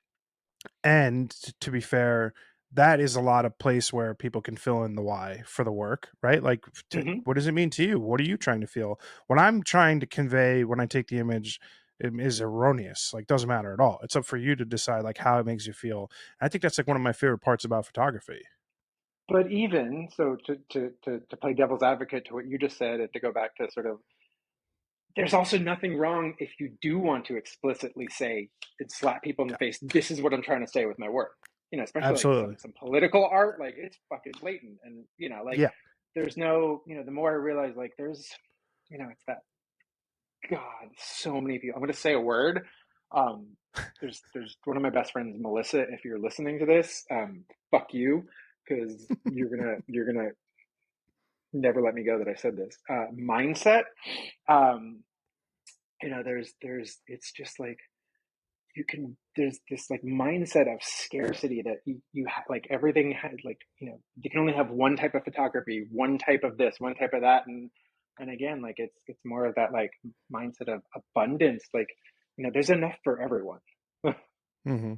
And to be fair, that is a lot of place where people can fill in the why for the work, right? Like, Hmm. what does it mean to you? What are you trying to feel? What I'm trying to convey when I take the image is erroneous. Like, doesn't matter at all. It's up for you to decide like how it makes you feel. And I think that's like one of my favorite parts about photography. But even so, to play devil's advocate to what you just said, and to go back to sort of, there's also nothing wrong if you do want to explicitly say and slap people in the Yeah, face. This is what I'm trying to say with my work. Especially like some absolutely. some political art, like it's fucking blatant, and like Yeah. there's no, the more I realize, like it's that God, so many people. I'm going to say a word. Um, there's one of my best friends, Melissa. If you're listening to this, fuck you, because you're gonna never let me go that I said this. Mindset. Um, there's it's just like you can there's this like mindset of scarcity that you have, like everything had, like you can only have one type of photography, one type of this, one type of that, and again, like it's more of that like mindset of abundance, like there's enough for everyone. Hmm.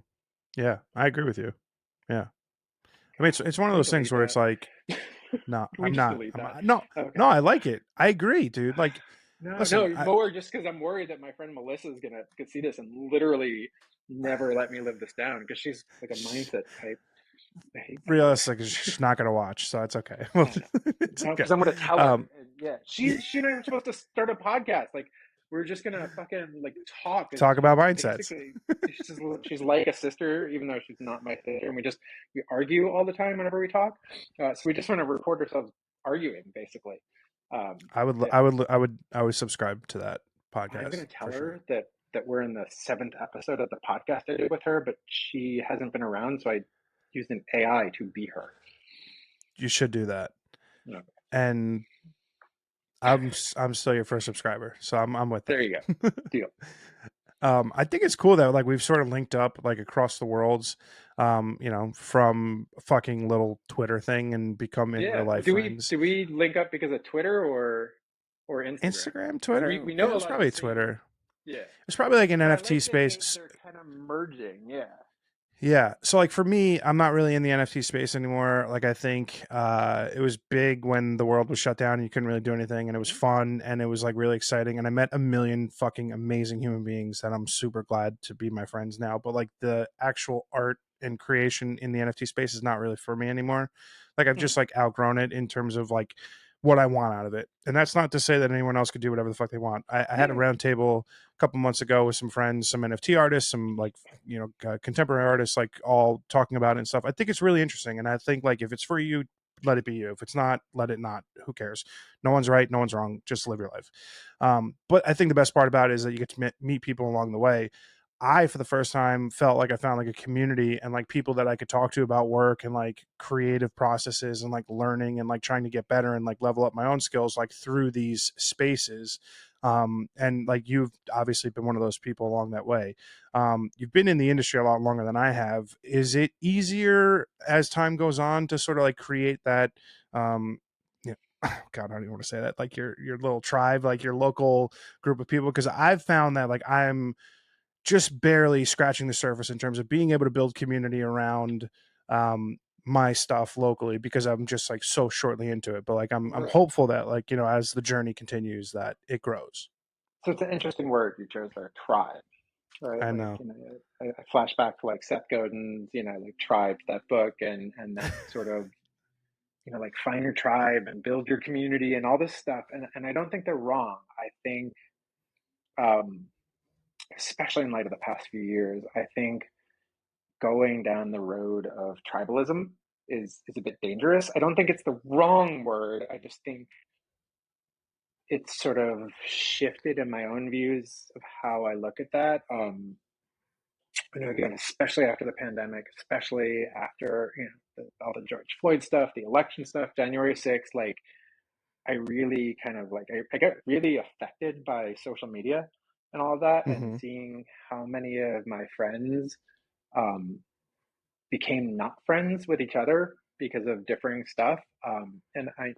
Yeah, I agree with you. Yeah. I mean, it's one of Can we those things delete where it's that? like, no, Can we I'm just not. delete I'm that? no, Okay. no. I like it. I agree, dude. Like, No, listen, no, more just because I'm worried that my friend Melissa is gonna could see this and literally never let me live this down, because she's like a mindset type. I hate that word. realistic, she's not going to watch, so it's okay. Well, I know. it's No, okay. because I'm gonna tell her. Um, And yeah, she and I were supposed to start a podcast. Like we're just gonna fucking like talk, and talk she's about mindsets. basically she's like a sister, even though she's not my sister. And we argue all the time whenever we talk. So we just want to record ourselves arguing, basically. And I would subscribe to that I'm podcast gonna tell for sure. her that we're in the seventh episode of the podcast I did with her, but she hasn't been around, so I used an AI to be her. You should do that. No, And I'm still your first subscriber, so I'm with there you go. that. Deal. I think it's cool that like we've sort of linked up like across the worlds, from fucking little Twitter thing and become in real Yeah. life Do we friends. do we link up because of Twitter or Instagram? Instagram, Because Twitter. we It know a was lot of the probably same. Twitter. Yeah. It's probably like an But I NFT like that space. they're kind of merging. Yeah. Yeah. So like for me, I'm not really in the NFT space anymore. Like I think it was big when the world was shut down and you couldn't really do anything and it was Hmm. fun and it was like really exciting and I met a million fucking amazing human beings that I'm super glad to be my friends now. But like the actual art and creation in the NFT space is not really for me anymore. Like I've Hmm. just like outgrown it in terms of like what I want out of it. And that's not to say that anyone else could do whatever the fuck they want. I had a Yeah. round table a couple months ago with some friends, some NFT artists, some like contemporary artists, like all talking about it and stuff. I think it's really interesting, and I think like if it's for you, let it be you. If it's not, let it not. Who cares? No one's right, no one's wrong. Just live your life. But I think the best part about it is that you get to meet people along the way. I, for the first time, felt like I found like a community and like people that I could talk to about work and like creative processes and like learning and like trying to get better and like level up my own skills like through these spaces. And like you've obviously been one of those people along that way. You've been in the industry a lot longer than I have. Is it easier as time goes on to sort of like create that? Um, you God, I don't even want to say that. Like your little tribe, like your local group of people, because I've found that like I'm just barely scratching the surface in terms of being able to build community around my stuff locally because I'm just like so shortly into it. But like I'm Right. hopeful that like as the journey continues that it grows. So it's an interesting word you chose there, tribe. Right. I Like know. I flash back to like Seth Godin's like Tribe, that book, and that sort of like find your tribe and build your community and all this stuff. And I don't think they're wrong. I think, um, especially in light of the past few years, I think going down the road of tribalism is a bit dangerous. I don't think it's the wrong word. I just think it's sort of shifted in my own views of how I look at that. again, especially after the pandemic, especially after all the George Floyd stuff, the election stuff, January 6th, like I really kind of like I got really affected by social media and all of that, and Hmm. seeing how many of my friends um, became not friends with each other because of differing stuff. And I,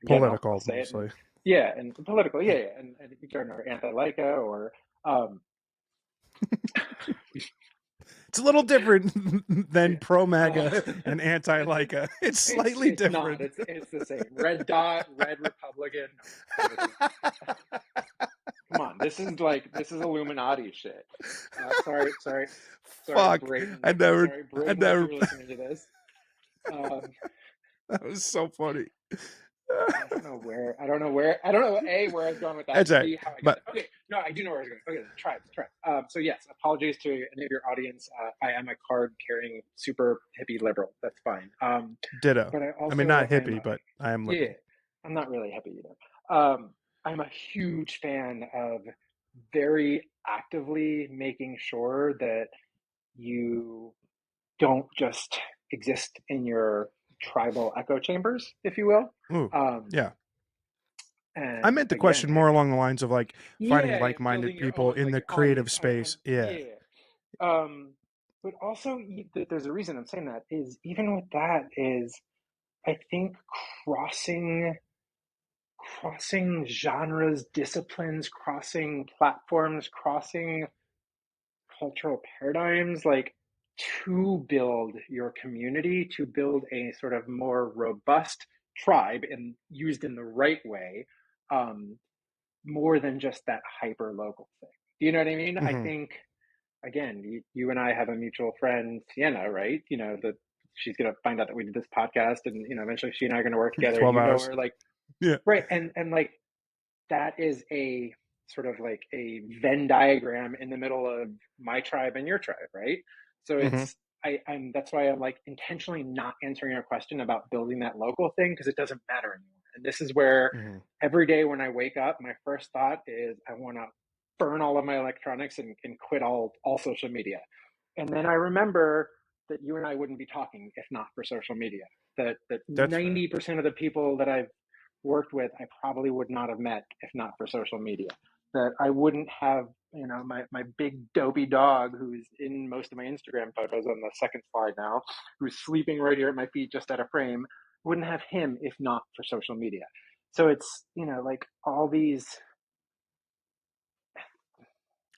again, I'll Political say it, and mostly. yeah, and political, yeah, yeah, and each other are anti-Leica or um, It's a little different than yeah. pro Uh, MAGA and anti it's Leica. It's it's slightly it's not. different. It's the same. Red dot, red Republican. No, this is come on. This is Illuminati shit. Sorry, sorry, sorry, Fuck. Brayton. I never, Sorry, I Brayton, if never, you're listening to this. Um, that was so funny. I don't know A, where I was going with that, That's and right. B, how I got But there. Okay, no, I do know where I was going. Okay, tribe. So yes, apologies to any of your audience. I am a card carrying super hippie liberal. That's fine. ditto. But I I mean, also not am hippie, but I am yeah, liberal. I'm not really hippie either. I'm a huge fan of very actively making sure that you don't just exist in your tribal echo chambers, if you will. Ooh, Um, yeah. I and meant the again, question more along the lines of like finding yeah, like-minded building your people own in like the creative audience. space. Yeah. Yeah. But also, there's a reason I'm saying that is even with that is I think crossing crossing genres, disciplines, crossing platforms, crossing cultural paradigms, like to build your community, to build a sort of more robust tribe and used in the right way, um, more than just that hyper local thing. Do you know what I mean? I Hmm. think again, you and I have a mutual friend, Sienna, right? That she's gonna find out that we did this podcast, and eventually she and I are gonna work together. 12 hours. Her, like, Yeah. right, and like that is a sort of like a Venn diagram in the middle of my tribe and your tribe, right? So Hmm. I'm that's why I'm like intentionally not answering your question about building that local thing because it doesn't matter anymore. And this is where Hmm. every day when I wake up, my first thought is I want to burn all of my electronics and quit all social media. And then I remember that you and I wouldn't be talking if not for social media. That That's fair. 90% of the people that I've worked with, I probably would not have met if not for social media. That I wouldn't have, my big dopey dog who's in most of my Instagram photos on the second slide now, who's sleeping right here at my feet just out of frame, wouldn't have him if not for social media. So it's, like all these,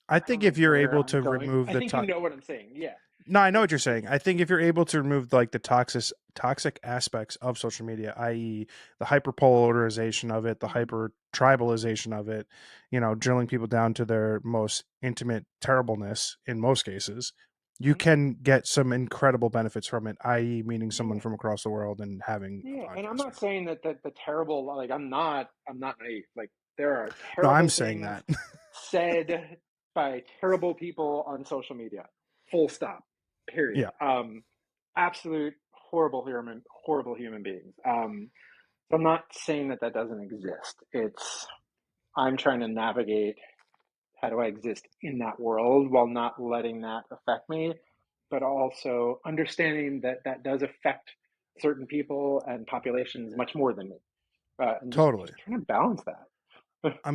I I don't think know if you're where able I'm to going. remove I the think you know what I'm saying. Yeah. no, I know what you're It's, saying. I think if you're able to remove like the toxic aspects of social media, i.e., the hyper polarization of it, the mm-hmm, hyper tribalization of it, drilling people down to their most intimate terribleness in most cases, you mm-hmm, can get some incredible benefits from it, i.e., meeting someone yeah. from across the world and having a Yeah, and I'm podcast not with saying that the terrible like I'm not naive. Like there are them. No, I'm terrible saying things that. said by terrible people on social media. Full stop. Period. Yeah. Absolute horrible human beings. So I'm not saying that doesn't exist. I'm trying to navigate how do I exist in that world while not letting that affect me, but also understanding that that does affect certain people and populations much more than me, and Totally. just trying to balance that.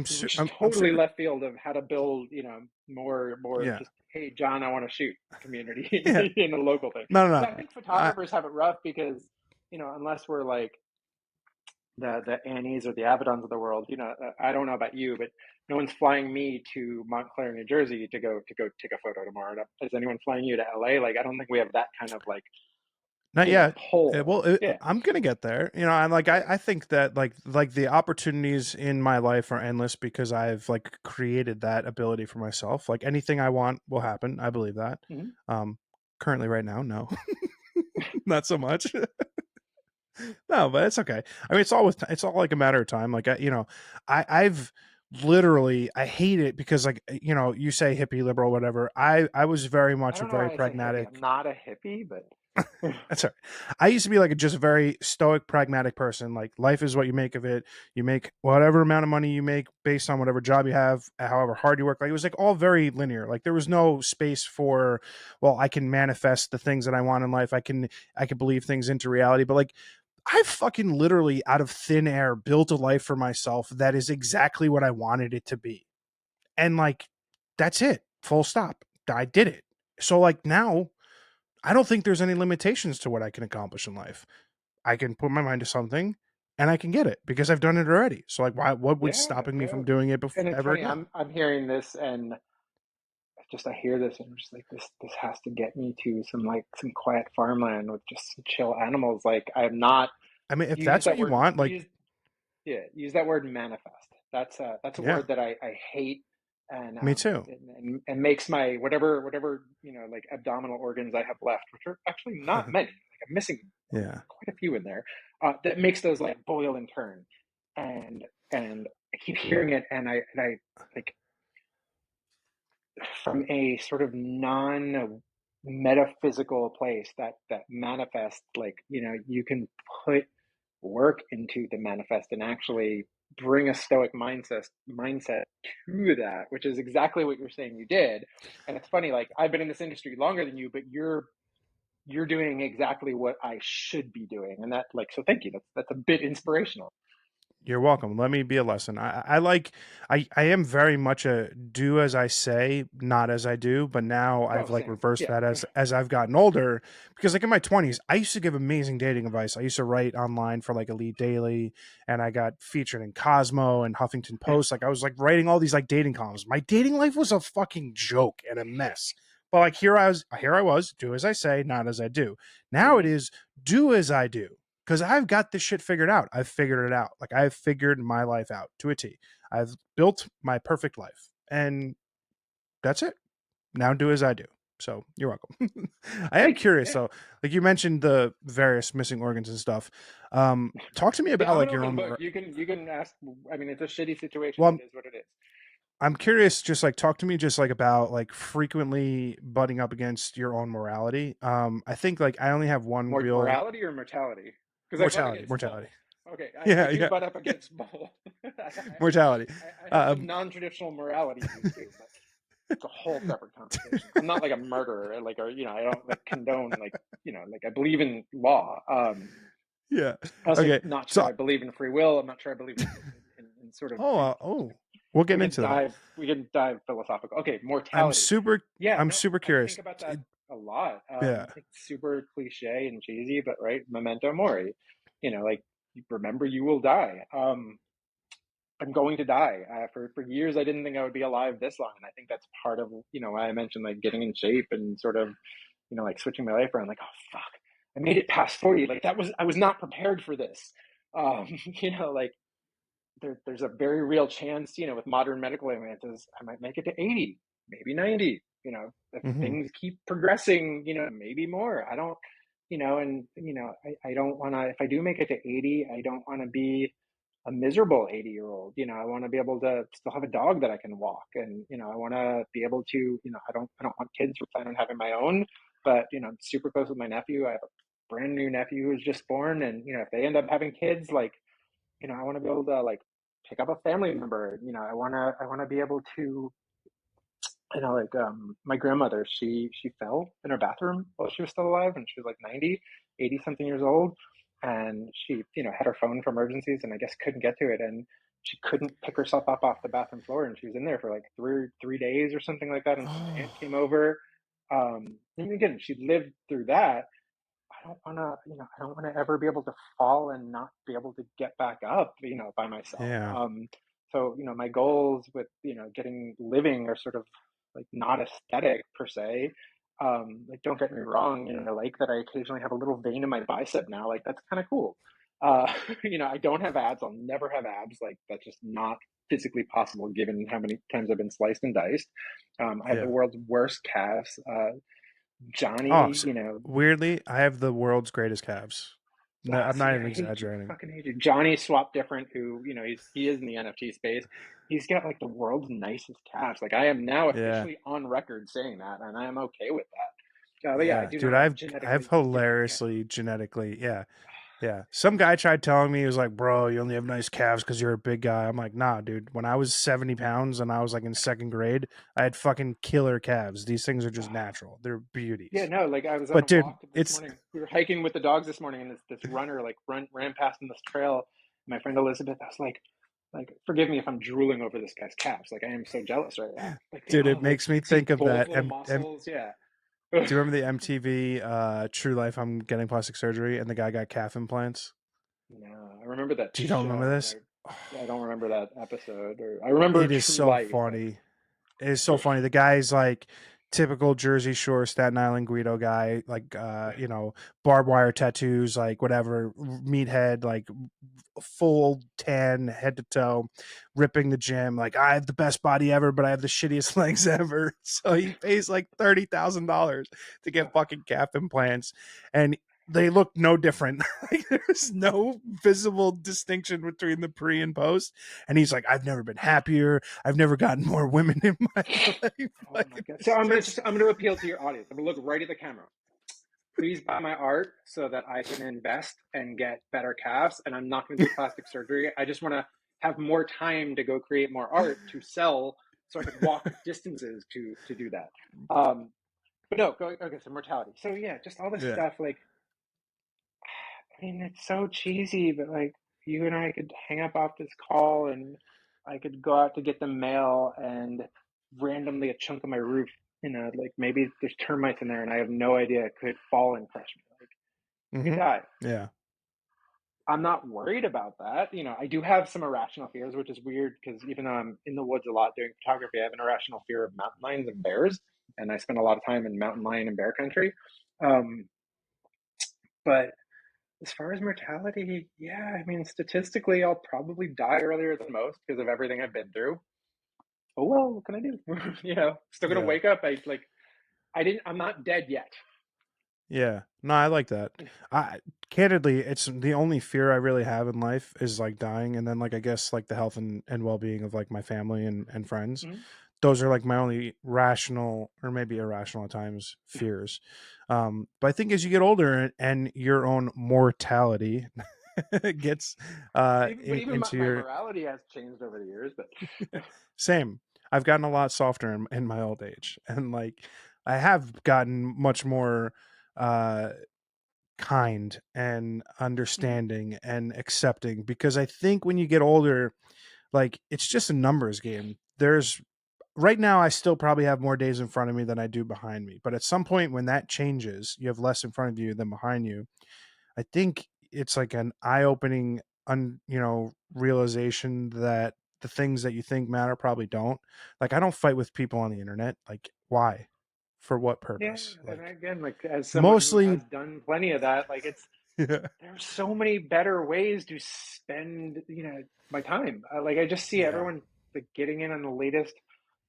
Which is I'm totally figuring. left field of how to build, more Yeah. just hey John, I want to shoot community Yeah. in a local thing. No, no, Because I no. think I, photographers have it rough because unless we're like the Annies or the Avedons of the world. I don't know about you, but no one's flying me to Montclair, New Jersey to go take a photo tomorrow. Is anyone flying you to LA? Like, I don't think we have that kind of like Not yet. pull. Yeah. I'm gonna get there. I'm like Yeah. I think that like the opportunities in my life are endless because I've like created that ability for myself. Like anything I want will happen. I believe that. Mm-hmm. Um, currently, right now, no, not so much. No, but it's okay. I mean, it's all like a matter of time. Like I've literally I hate it because like you say hippie liberal whatever. I was very I much a don't know very why I say hippie. pragmatic. I'm not a hippie, but That's all right. I used to be like a just very stoic, pragmatic person. Like life is what you make of it. You make whatever amount of money you make based on whatever job you have, however hard you work. Like it was like all very linear. Like there was no space for, well, I can manifest the things that I want in life. I can believe things into reality. But like I fucking literally out of thin air built a life for myself that is exactly what I wanted it to be. And like that's it. Full stop. I did it. So like now I don't think there's any limitations to what I can accomplish in life. I can put my mind to something and I can get it because I've done it already. So like why what was Yeah, stopping me yeah. from doing it And it's ever funny. again? I'm hearing this, and I hear this, and I'm just like, this has to get me to some quiet farmland with just some chill animals. Like I'm not. I mean, if You use that's what that you word. want, You like use Yeah, use that word manifest. That's a yeah, word that I hate, and me too. and makes my whatever like abdominal organs I have left, which are actually not many. Like I'm missing Yeah. quite a few in there. That makes those like boil and turn, and and I keep hearing it, and I like from a sort of non metaphysical place that manifest, like you can put work into the manifest and actually bring a stoic mindset to that, which is exactly what you're saying you did. And it's funny, like I've been in this industry longer than you, but you're doing exactly what I should be doing, and that, like, so thank you. That's a bit inspirational. You're welcome. Let me be a lesson. I like I am very much a do as I say, not as I do. But now Oh, I've like same. reversed Yeah. that as I've gotten older. Because like in my 20s, I used to give amazing dating advice. I used to write online for like Elite Daily, and I got featured in Cosmo and Huffington Post. Like I was like writing all these like dating columns. My dating life was a fucking joke and a mess. But like here I was, do as I say, not as I do. Now it Hmm. is do as I do because I've got this shit figured out. I've figured it out. Like I've figured my life out to a T. I've built my perfect life, and that's it. Now do as I do. So you're welcome. I am Thank you. curious Yeah. though. Like you mentioned the various missing organs and stuff. Talk to me Yeah, about I'm an like your open own. book. You can ask. I mean, it's a shitty situation. Well, It is what it is. I'm curious. Just like talk to me, just like about like frequently butting up against your own morality. I think like I only have one More real morality or mortality? Because I butt mortality. against Mortality. both. Okay, I Yeah, do yeah. butt up against both. Mortality. I have some Um, non-traditional morality views too, but it's a whole separate conversation. I'm not like a murderer, like, or I don't like condone, like, like I believe in law. yeah. I'm also Okay. not sure So I believe in free will. I'm not sure I believe in sort of, we'll get we can into that. dive philosophical. Okay, I'm mortality. super Yeah, I'm no, super I curious. think about that a lot. Yeah. It's super cliche and cheesy, but right, memento mori. Like, remember you will die. I'm going to die. For years, I didn't think I would be alive this long, and I think that's part of why I mentioned like getting in shape and sort of like switching my life around. Like, oh fuck, I made it past 40. Like I was not prepared for this. Like there's a very real chance, with modern medical advances, I might make it to 80, maybe 90. If Hmm. things keep progressing, maybe more. I don't, and I don't want to. If I do make it to 80, I don't want to be a miserable 80-year-old. I want to be able to still have a dog that I can walk, and I want to be able to. I don't want kids. We're planning on having my own, but I'm super close with my nephew. I have a brand new nephew who's just born, and if they end up having kids, like I want to be able to like pick up a family member. I want to be able to, like my grandmother, she fell in her bathroom while she was still alive, and she was like 80 something years old, and she had her phone for emergencies, and I guess couldn't get to it, and she couldn't pick herself up off the bathroom floor, and she was in there for like three days or something like that until my aunt Oh, came over. And again, she lived through that. I don't want to, I don't want to ever be able to fall and not be able to get back up, by myself. yeah. So, my goals with, getting living are sort of like not aesthetic per se. Like, don't get me wrong, I like that I occasionally have a little vein in my bicep now. Like, that's kind of cool. I don't have abs. I'll never have abs. Like, that's just not physically possible given how many times I've been sliced and diced. I have the Yeah. world's worst calves. Oh, Johnny, so weirdly, I have the world's greatest calves. No, I'm See, not I even hate you. exaggerating. Fucking hate you. Johnny Swap Different, who, he is in the NFT space. He's got like the world's nicest calves. Like, I am now Yeah. officially on record saying that, and I am okay with that. But yeah, I Yeah, do dude, not have I've genetically gifted calves. hilariously genetically, yeah. Yeah. Some guy tried telling me, he was like, bro, you only have nice calves because you're a big guy. I'm like, nah, dude. When I was 70 pounds and I was like in second grade, I had fucking killer calves. These things are just natural. They're Yeah, beauties. no, like I was on a But dude, walk this it's morning. We were hiking with the dogs this morning, and this runner like ran past in this trail. My friend Elizabeth, I was like, forgive me if I'm drooling over this guy's calves. Like I am so jealous right now. Like they dude, all it have like makes me you can see think of both that. little muscles. Yeah. Do you remember the MTV True Life? I'm getting plastic surgery, and the guy got calf implants. No, I remember that Do you don't remember show, this? but I don't remember that episode. Or I remember It is True so Life. Like, funny. It's so funny. The guy's like typical Jersey Shore, Staten Island Guido guy, like barbed wire tattoos, like whatever, meathead, like full tan head to toe, ripping the gym. Like I have the best body ever, but I have the shittiest legs ever. So he pays like $30,000 to get fucking calf implants, and they look no different. Like there's no visible distinction between the pre and post. And he's like, I've never been happier. I've never gotten more women in my life. oh Like my God. So it's just I'm gonna appeal to your audience. I'm gonna look right at the camera. Please buy my art so that I can invest and get better calves. And I'm not going to do plastic surgery. I just want to have more time to go create more art to sell, so I could walk distances to do that. But no, okay. So mortality. So yeah, just all this yeah. stuff. Like, I mean, it's so cheesy, but like you and I could hang up off this call, and I could go out to get the mail, and randomly a chunk of my roof, like maybe there's termites in there, and I have no idea, it could fall and crush me. Like I could Hmm. die. Yeah. I'm not worried about that. I do have some irrational fears, which is weird because even though I'm in the woods a lot doing photography, I have an irrational fear of mountain lions and bears, and I spend a lot of time in mountain lion and bear country. Um, but as far as mortality, yeah, I mean, statistically, I'll probably die earlier than most because of everything I've been through. Oh well, what can I do? Still gonna Yeah. wake up. I'm not dead yet. Yeah. No, I like that. I candidly, it's the only fear I really have in life is like dying, and then like I guess like the health and well being of like my family and friends. Mhm. Those are like my only rational or maybe irrational at times fears. But I think as you get older and your own mortality gets But even into my your morality has changed over the years. But same. I've gotten a lot softer in my old age, and like I have gotten much more uh kind and Mhm. understanding and accepting, because I think when you get older, like it's just a numbers game. There's right now I still probably have more days in front of me than I do behind me, but at some point when that changes, you have less in front of you than behind you. I think it's like an eye-opening realization that the things that you think matter probably don't. Like I don't fight with people on the internet. Like why? For what Yeah, purpose? and Like again, like as someone who mostly has done plenty of that, like yeah. there's so many better ways to spend, my time. Like I just see Yeah. everyone like getting in on the latest,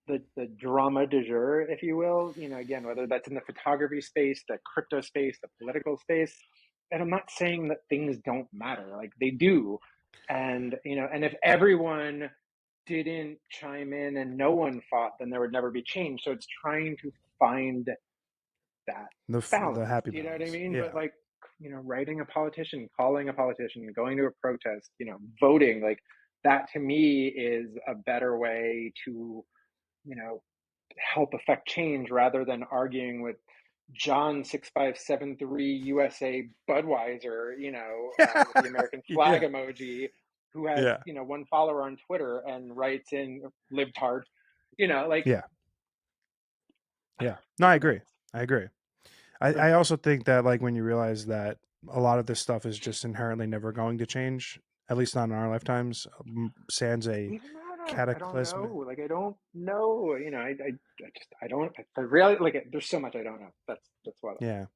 the drama du jour, if you will. Again, whether that's in the photography space, the crypto space, the political space. And I'm not saying that things don't matter, like they do. And if everyone didn't chime in and no one fought, then there would never be change. So it's trying to find that The balance. happy Do you know what I balance. mean? But Yeah. like, writing a politician, calling a politician, going to a protest, voting, like that to me is a better way to, you know, help affect change rather than arguing with John 6573 USA Budweiser, with the American flag Yeah. emoji, who has, Yeah. one follower on Twitter and writes in libtard, like Yeah. Yeah. No, I it's agree. madness. I agree. I also think that like when you realize that a lot of this stuff is just inherently never going to change, at least not in our lifetimes, sans a Even that, I don't cataclysmic. know. Like, I don't know. I just, I don't, I really, like, there's so much I don't know. That's why. Yeah.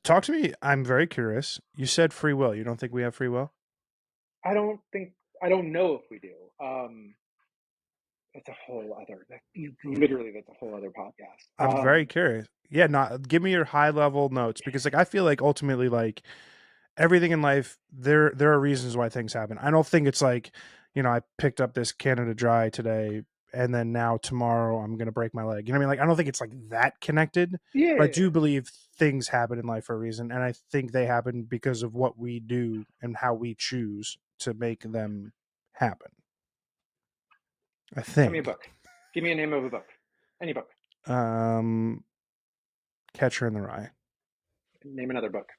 Talk to me. I'm very curious. You said free will. You don't think we have free will? I don't think, I don't know if we do. That's a whole other, literally, that's a whole other podcast. I'm very curious. Yeah, not give me your high level notes, because like I feel like ultimately like everything in life, there are reasons why things happen. I don't think it's like, I picked up this Canada Dry today and then now tomorrow I'm gonna break my leg. You know what I mean? Like I don't think it's like that connected, but I Yeah. do believe things happen in life for a reason, and I think they happen because of what we do and how we choose to make them happen. I Tell me a think. book. Give me a name of a book. Any book. Um, Catcher in the Rye. Name another book.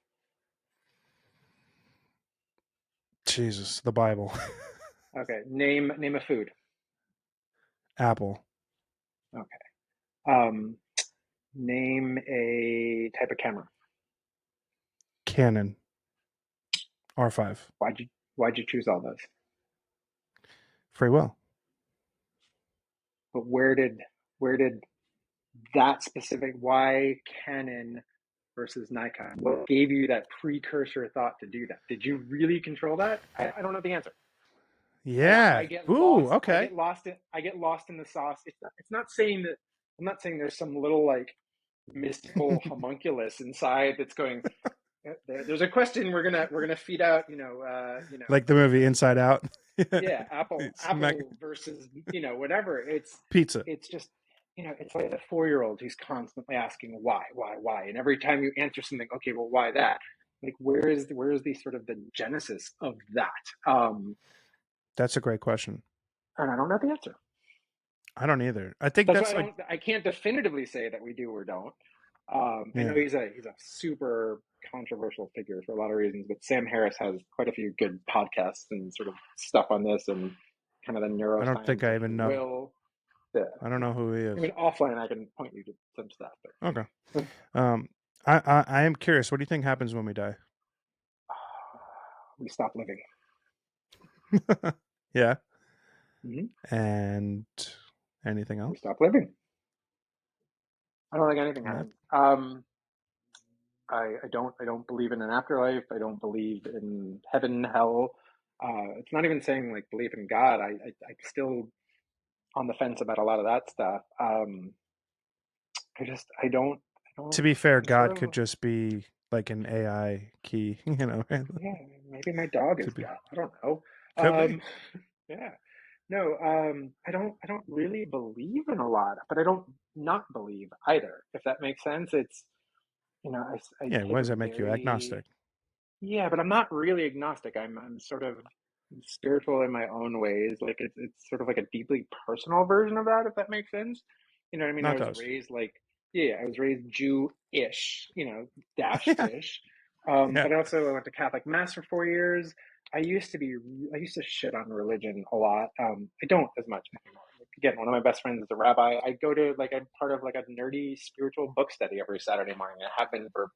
Jesus, the Bible. Okay. Name a food. Apple. Okay. Um, Name a type of camera. Canon. R5. Why'd you Why'd you choose all those? Free will. But where did that specific why Canon versus Nikon? What gave you that precursor thought to do that? Did you really control that? I don't know the answer. I Yeah. get Ooh, lost. okay. I get lost in the sauce. It's not saying that I'm not saying there's some little like mystical homunculus inside that's going. There's a question we're gonna feed out. Like the movie Inside Out. Yeah, Apple Smack Apple versus whatever. pizza. It's just it's like a 4-year-old who's constantly asking why, and every time you answer something, okay, well, why that? Like where is the sort of the genesis of that? That's a great question. And I don't know the answer. I don't either. I think That's why that's like I can't definitively say that we do or don't. I know yeah. he's a super controversial figure for a lot of reasons, but Sam Harris has quite a few good podcasts and sort of stuff on this and kind of the I don't think neuroscience I of even free know. will. Yeah, I don't yeah. know who he I is. mean, offline I can point you to some stuff, Okay. but Um, I am curious. What do you think happens when we die? we stop living. Yeah. Hmm. And anything We else? stop living. I don't think anything And that happens. I don't believe in an afterlife. I don't believe in heaven, hell. It's not even saying like believe in God. I'm still on the fence about a lot of that stuff. I don't. to be fair, I'm sort God could of just be like an AI key, right? yeah. Maybe my dog Could is be. God. I don't know. Could be. Um, yeah. No. I don't really believe in a lot, but I don't not believe either. If that makes sense. I Yeah, why take a does that make you very agnostic? yeah, but I'm not really agnostic. I'm sort of spiritual in my own ways. Like it's sort of like a deeply personal version of that, if that makes sense. You know what I mean? No, I it was does. raised like yeah, I was raised Jew-ish, dash Yeah. ish. Yeah. But also I went to Catholic mass for 4 years. I used to shit on religion a lot. I don't as much anymore. Like, again, one of my best friends is a rabbi. I go to like I'm part of like a nerdy spiritual book study every Saturday morning. I have been for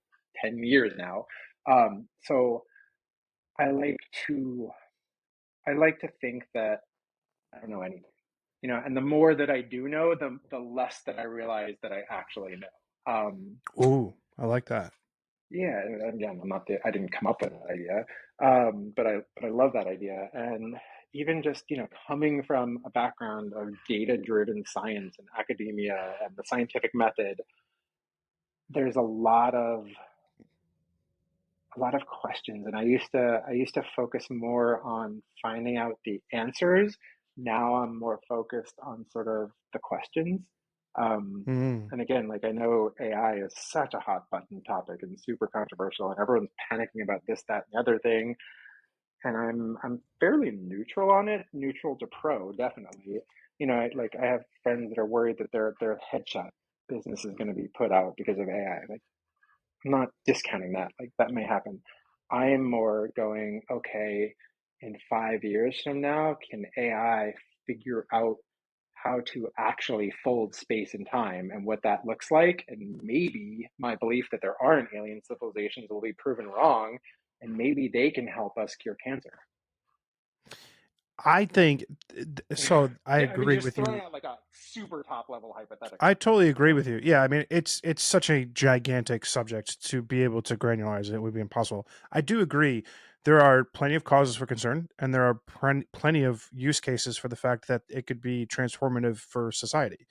10 years now. So I like to I like to think that I don't know anything, and the more that I do know, the less that I realize that I actually know. Ooh, I like that. Yeah, and again, I didn't come up with that idea, but I love that idea, and even just coming from a background of data-driven science and academia and the scientific method, there's a lot of questions, and I used to focus more on finding out the answers. Now I'm more focused on sort of the questions. um, Mm. and again, like, I know AI is such a hot button topic and super controversial, and everyone's panicking about this, that, and the other thing, and I'm fairly neutral on it, neutral to pro, definitely. I have friends that are worried that their headshot business is going to be put out because of AI. Like, I'm not discounting that. Like, that may happen. I am more going, okay, in 5 years from now, can AI figure out how to actually fold space and time and what that looks like? And maybe my belief that there aren't alien civilizations will be proven wrong, and maybe they can help us cure cancer. I think so. I Yeah, I mean, agree just with throwing you. out like a super top level hypothetical. I totally agree with you. Yeah, I mean, it's such a gigantic subject to be able to granularize it. It would be impossible. I do agree. There are plenty of causes for concern, and there are plenty of use cases for the fact that it could be transformative for society.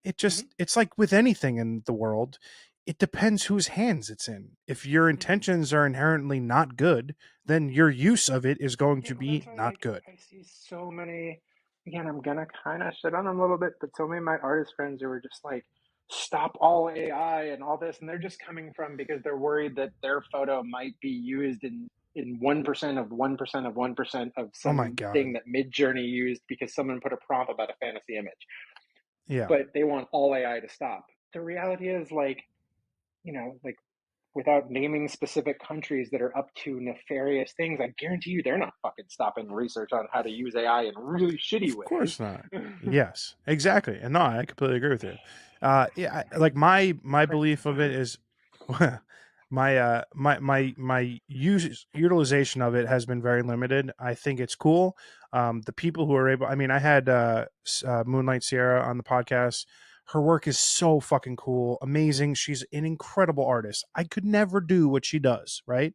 Hmm. It's like with anything in the world, it depends whose hands it's in. If your Hmm. intentions are inherently not good, then your use of it is going Yeah, to well, that's be why, not like, good. I see so many. again, I'm gonna kind of shit on them a little bit, but so many of my artist friends who were just like, stop all AI and all this, and they're just coming from because they're worried that their photo might be used in 1% of 1% of 1% of Oh my some god. thing that Midjourney used because someone put a prompt about a fantasy image. Yeah. But they want all AI to stop. The reality is, like, like without naming specific countries that are up to nefarious things, I guarantee you they're not fucking stopping research on how to use AI in really shitty Of ways. course not. Yes, exactly. And no, I completely agree with you. Yeah, like my Crazy. belief of it is my utilization of it has been very limited. I think it's cool. The people who are able, I mean, I had Moonlight Sierra on the podcast. Her work is so fucking cool, amazing. She's an incredible artist. I could never do what she does, right?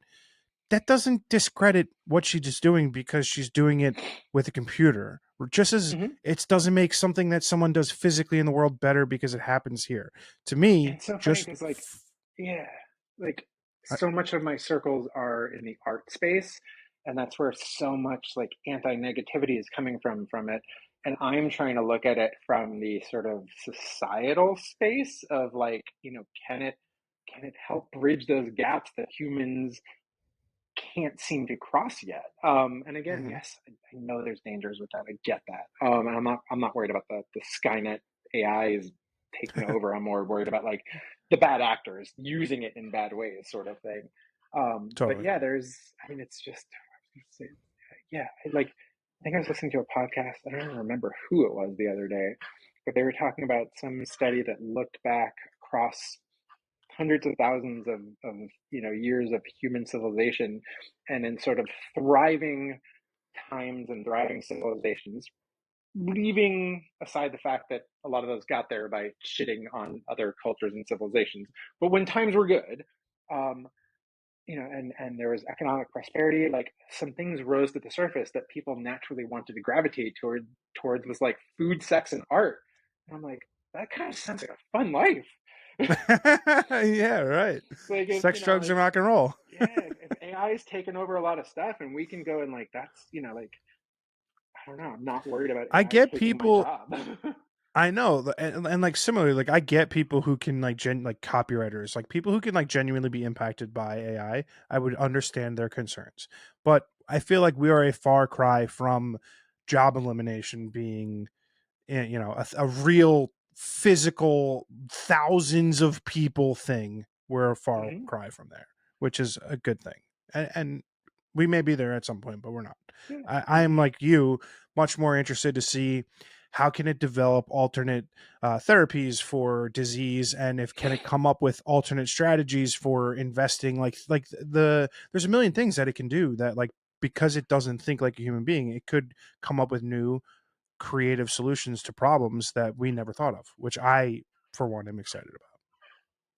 That doesn't discredit what she's just doing because she's doing it with a computer. Just as Mm-hmm. it doesn't make something that someone does physically in the world better because it happens here. To me, And it's so funny just because, like, yeah, like I, so much of my circles are in the art space, and that's where so much like anti-negativity is coming from it. And I'm trying to look at it from the sort of societal space of like, can it help bridge those gaps that humans can't seem to cross yet. And again, mhm. yes, I know there's dangers with that. I get that. And I'm not worried about the Skynet AI is taking over. I'm more worried about like the bad actors using it in bad ways, sort of thing. But Totally. yeah, I mean, it's just, yeah, like I think I was listening to a podcast. I don't even remember who it was the other day, but they were talking about some study that looked back across hundreds of thousands of years of human civilization, and in sort of thriving times and thriving civilizations, leaving aside the fact that a lot of those got there by shitting on other cultures and civilizations. But when times were good, um, and there was economic prosperity, like some things rose to the surface that people naturally wanted to gravitate towards was like food, sex, and art. And I'm like, that kind of sounds like a fun life. Yeah, right. Like if Sex, drugs, and like rock and roll. yeah, if AI is taking over a lot of stuff and we can go and like that's like I don't know, I'm not worried about I AI get taking my people. job. I know, and like similarly, like I get people who can like like copywriters, like people who can like genuinely be impacted by AI. I would understand their concerns, but I feel like we are a far cry from job elimination being, a real physical thousands of people thing. We're a far Hmm. cry from there, which is a good thing, and we may be there at some point, but we're not. Yeah. I am like you, much more interested to see how can it develop alternate therapies for disease, and if can it come up with alternate strategies for investing, like there's a million things that it can do that, like, because it doesn't think like a human being, it could come up with new creative solutions to problems that we never thought of, which I, for one, am excited about.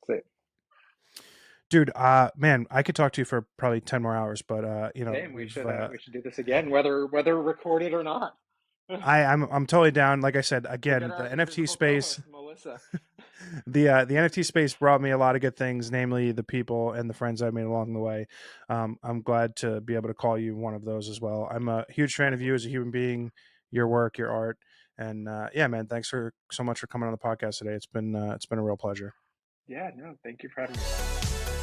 So, Dude, man, I could talk to you for probably 10 more hours, but same. We we've should do this again, whether recorded or not. I'm totally down. Like I said, We'll get again, the our NFT invisible space, co-host Melissa. the NFT space brought me a lot of good things, namely the people and the friends I made along the way. I'm glad to be able to call you one of those as well. I'm a huge fan of you as a human being, your work, your art, and yeah, man, thanks for so much for coming on the podcast today. It's been a real pleasure. Yeah, no, thank you for having me.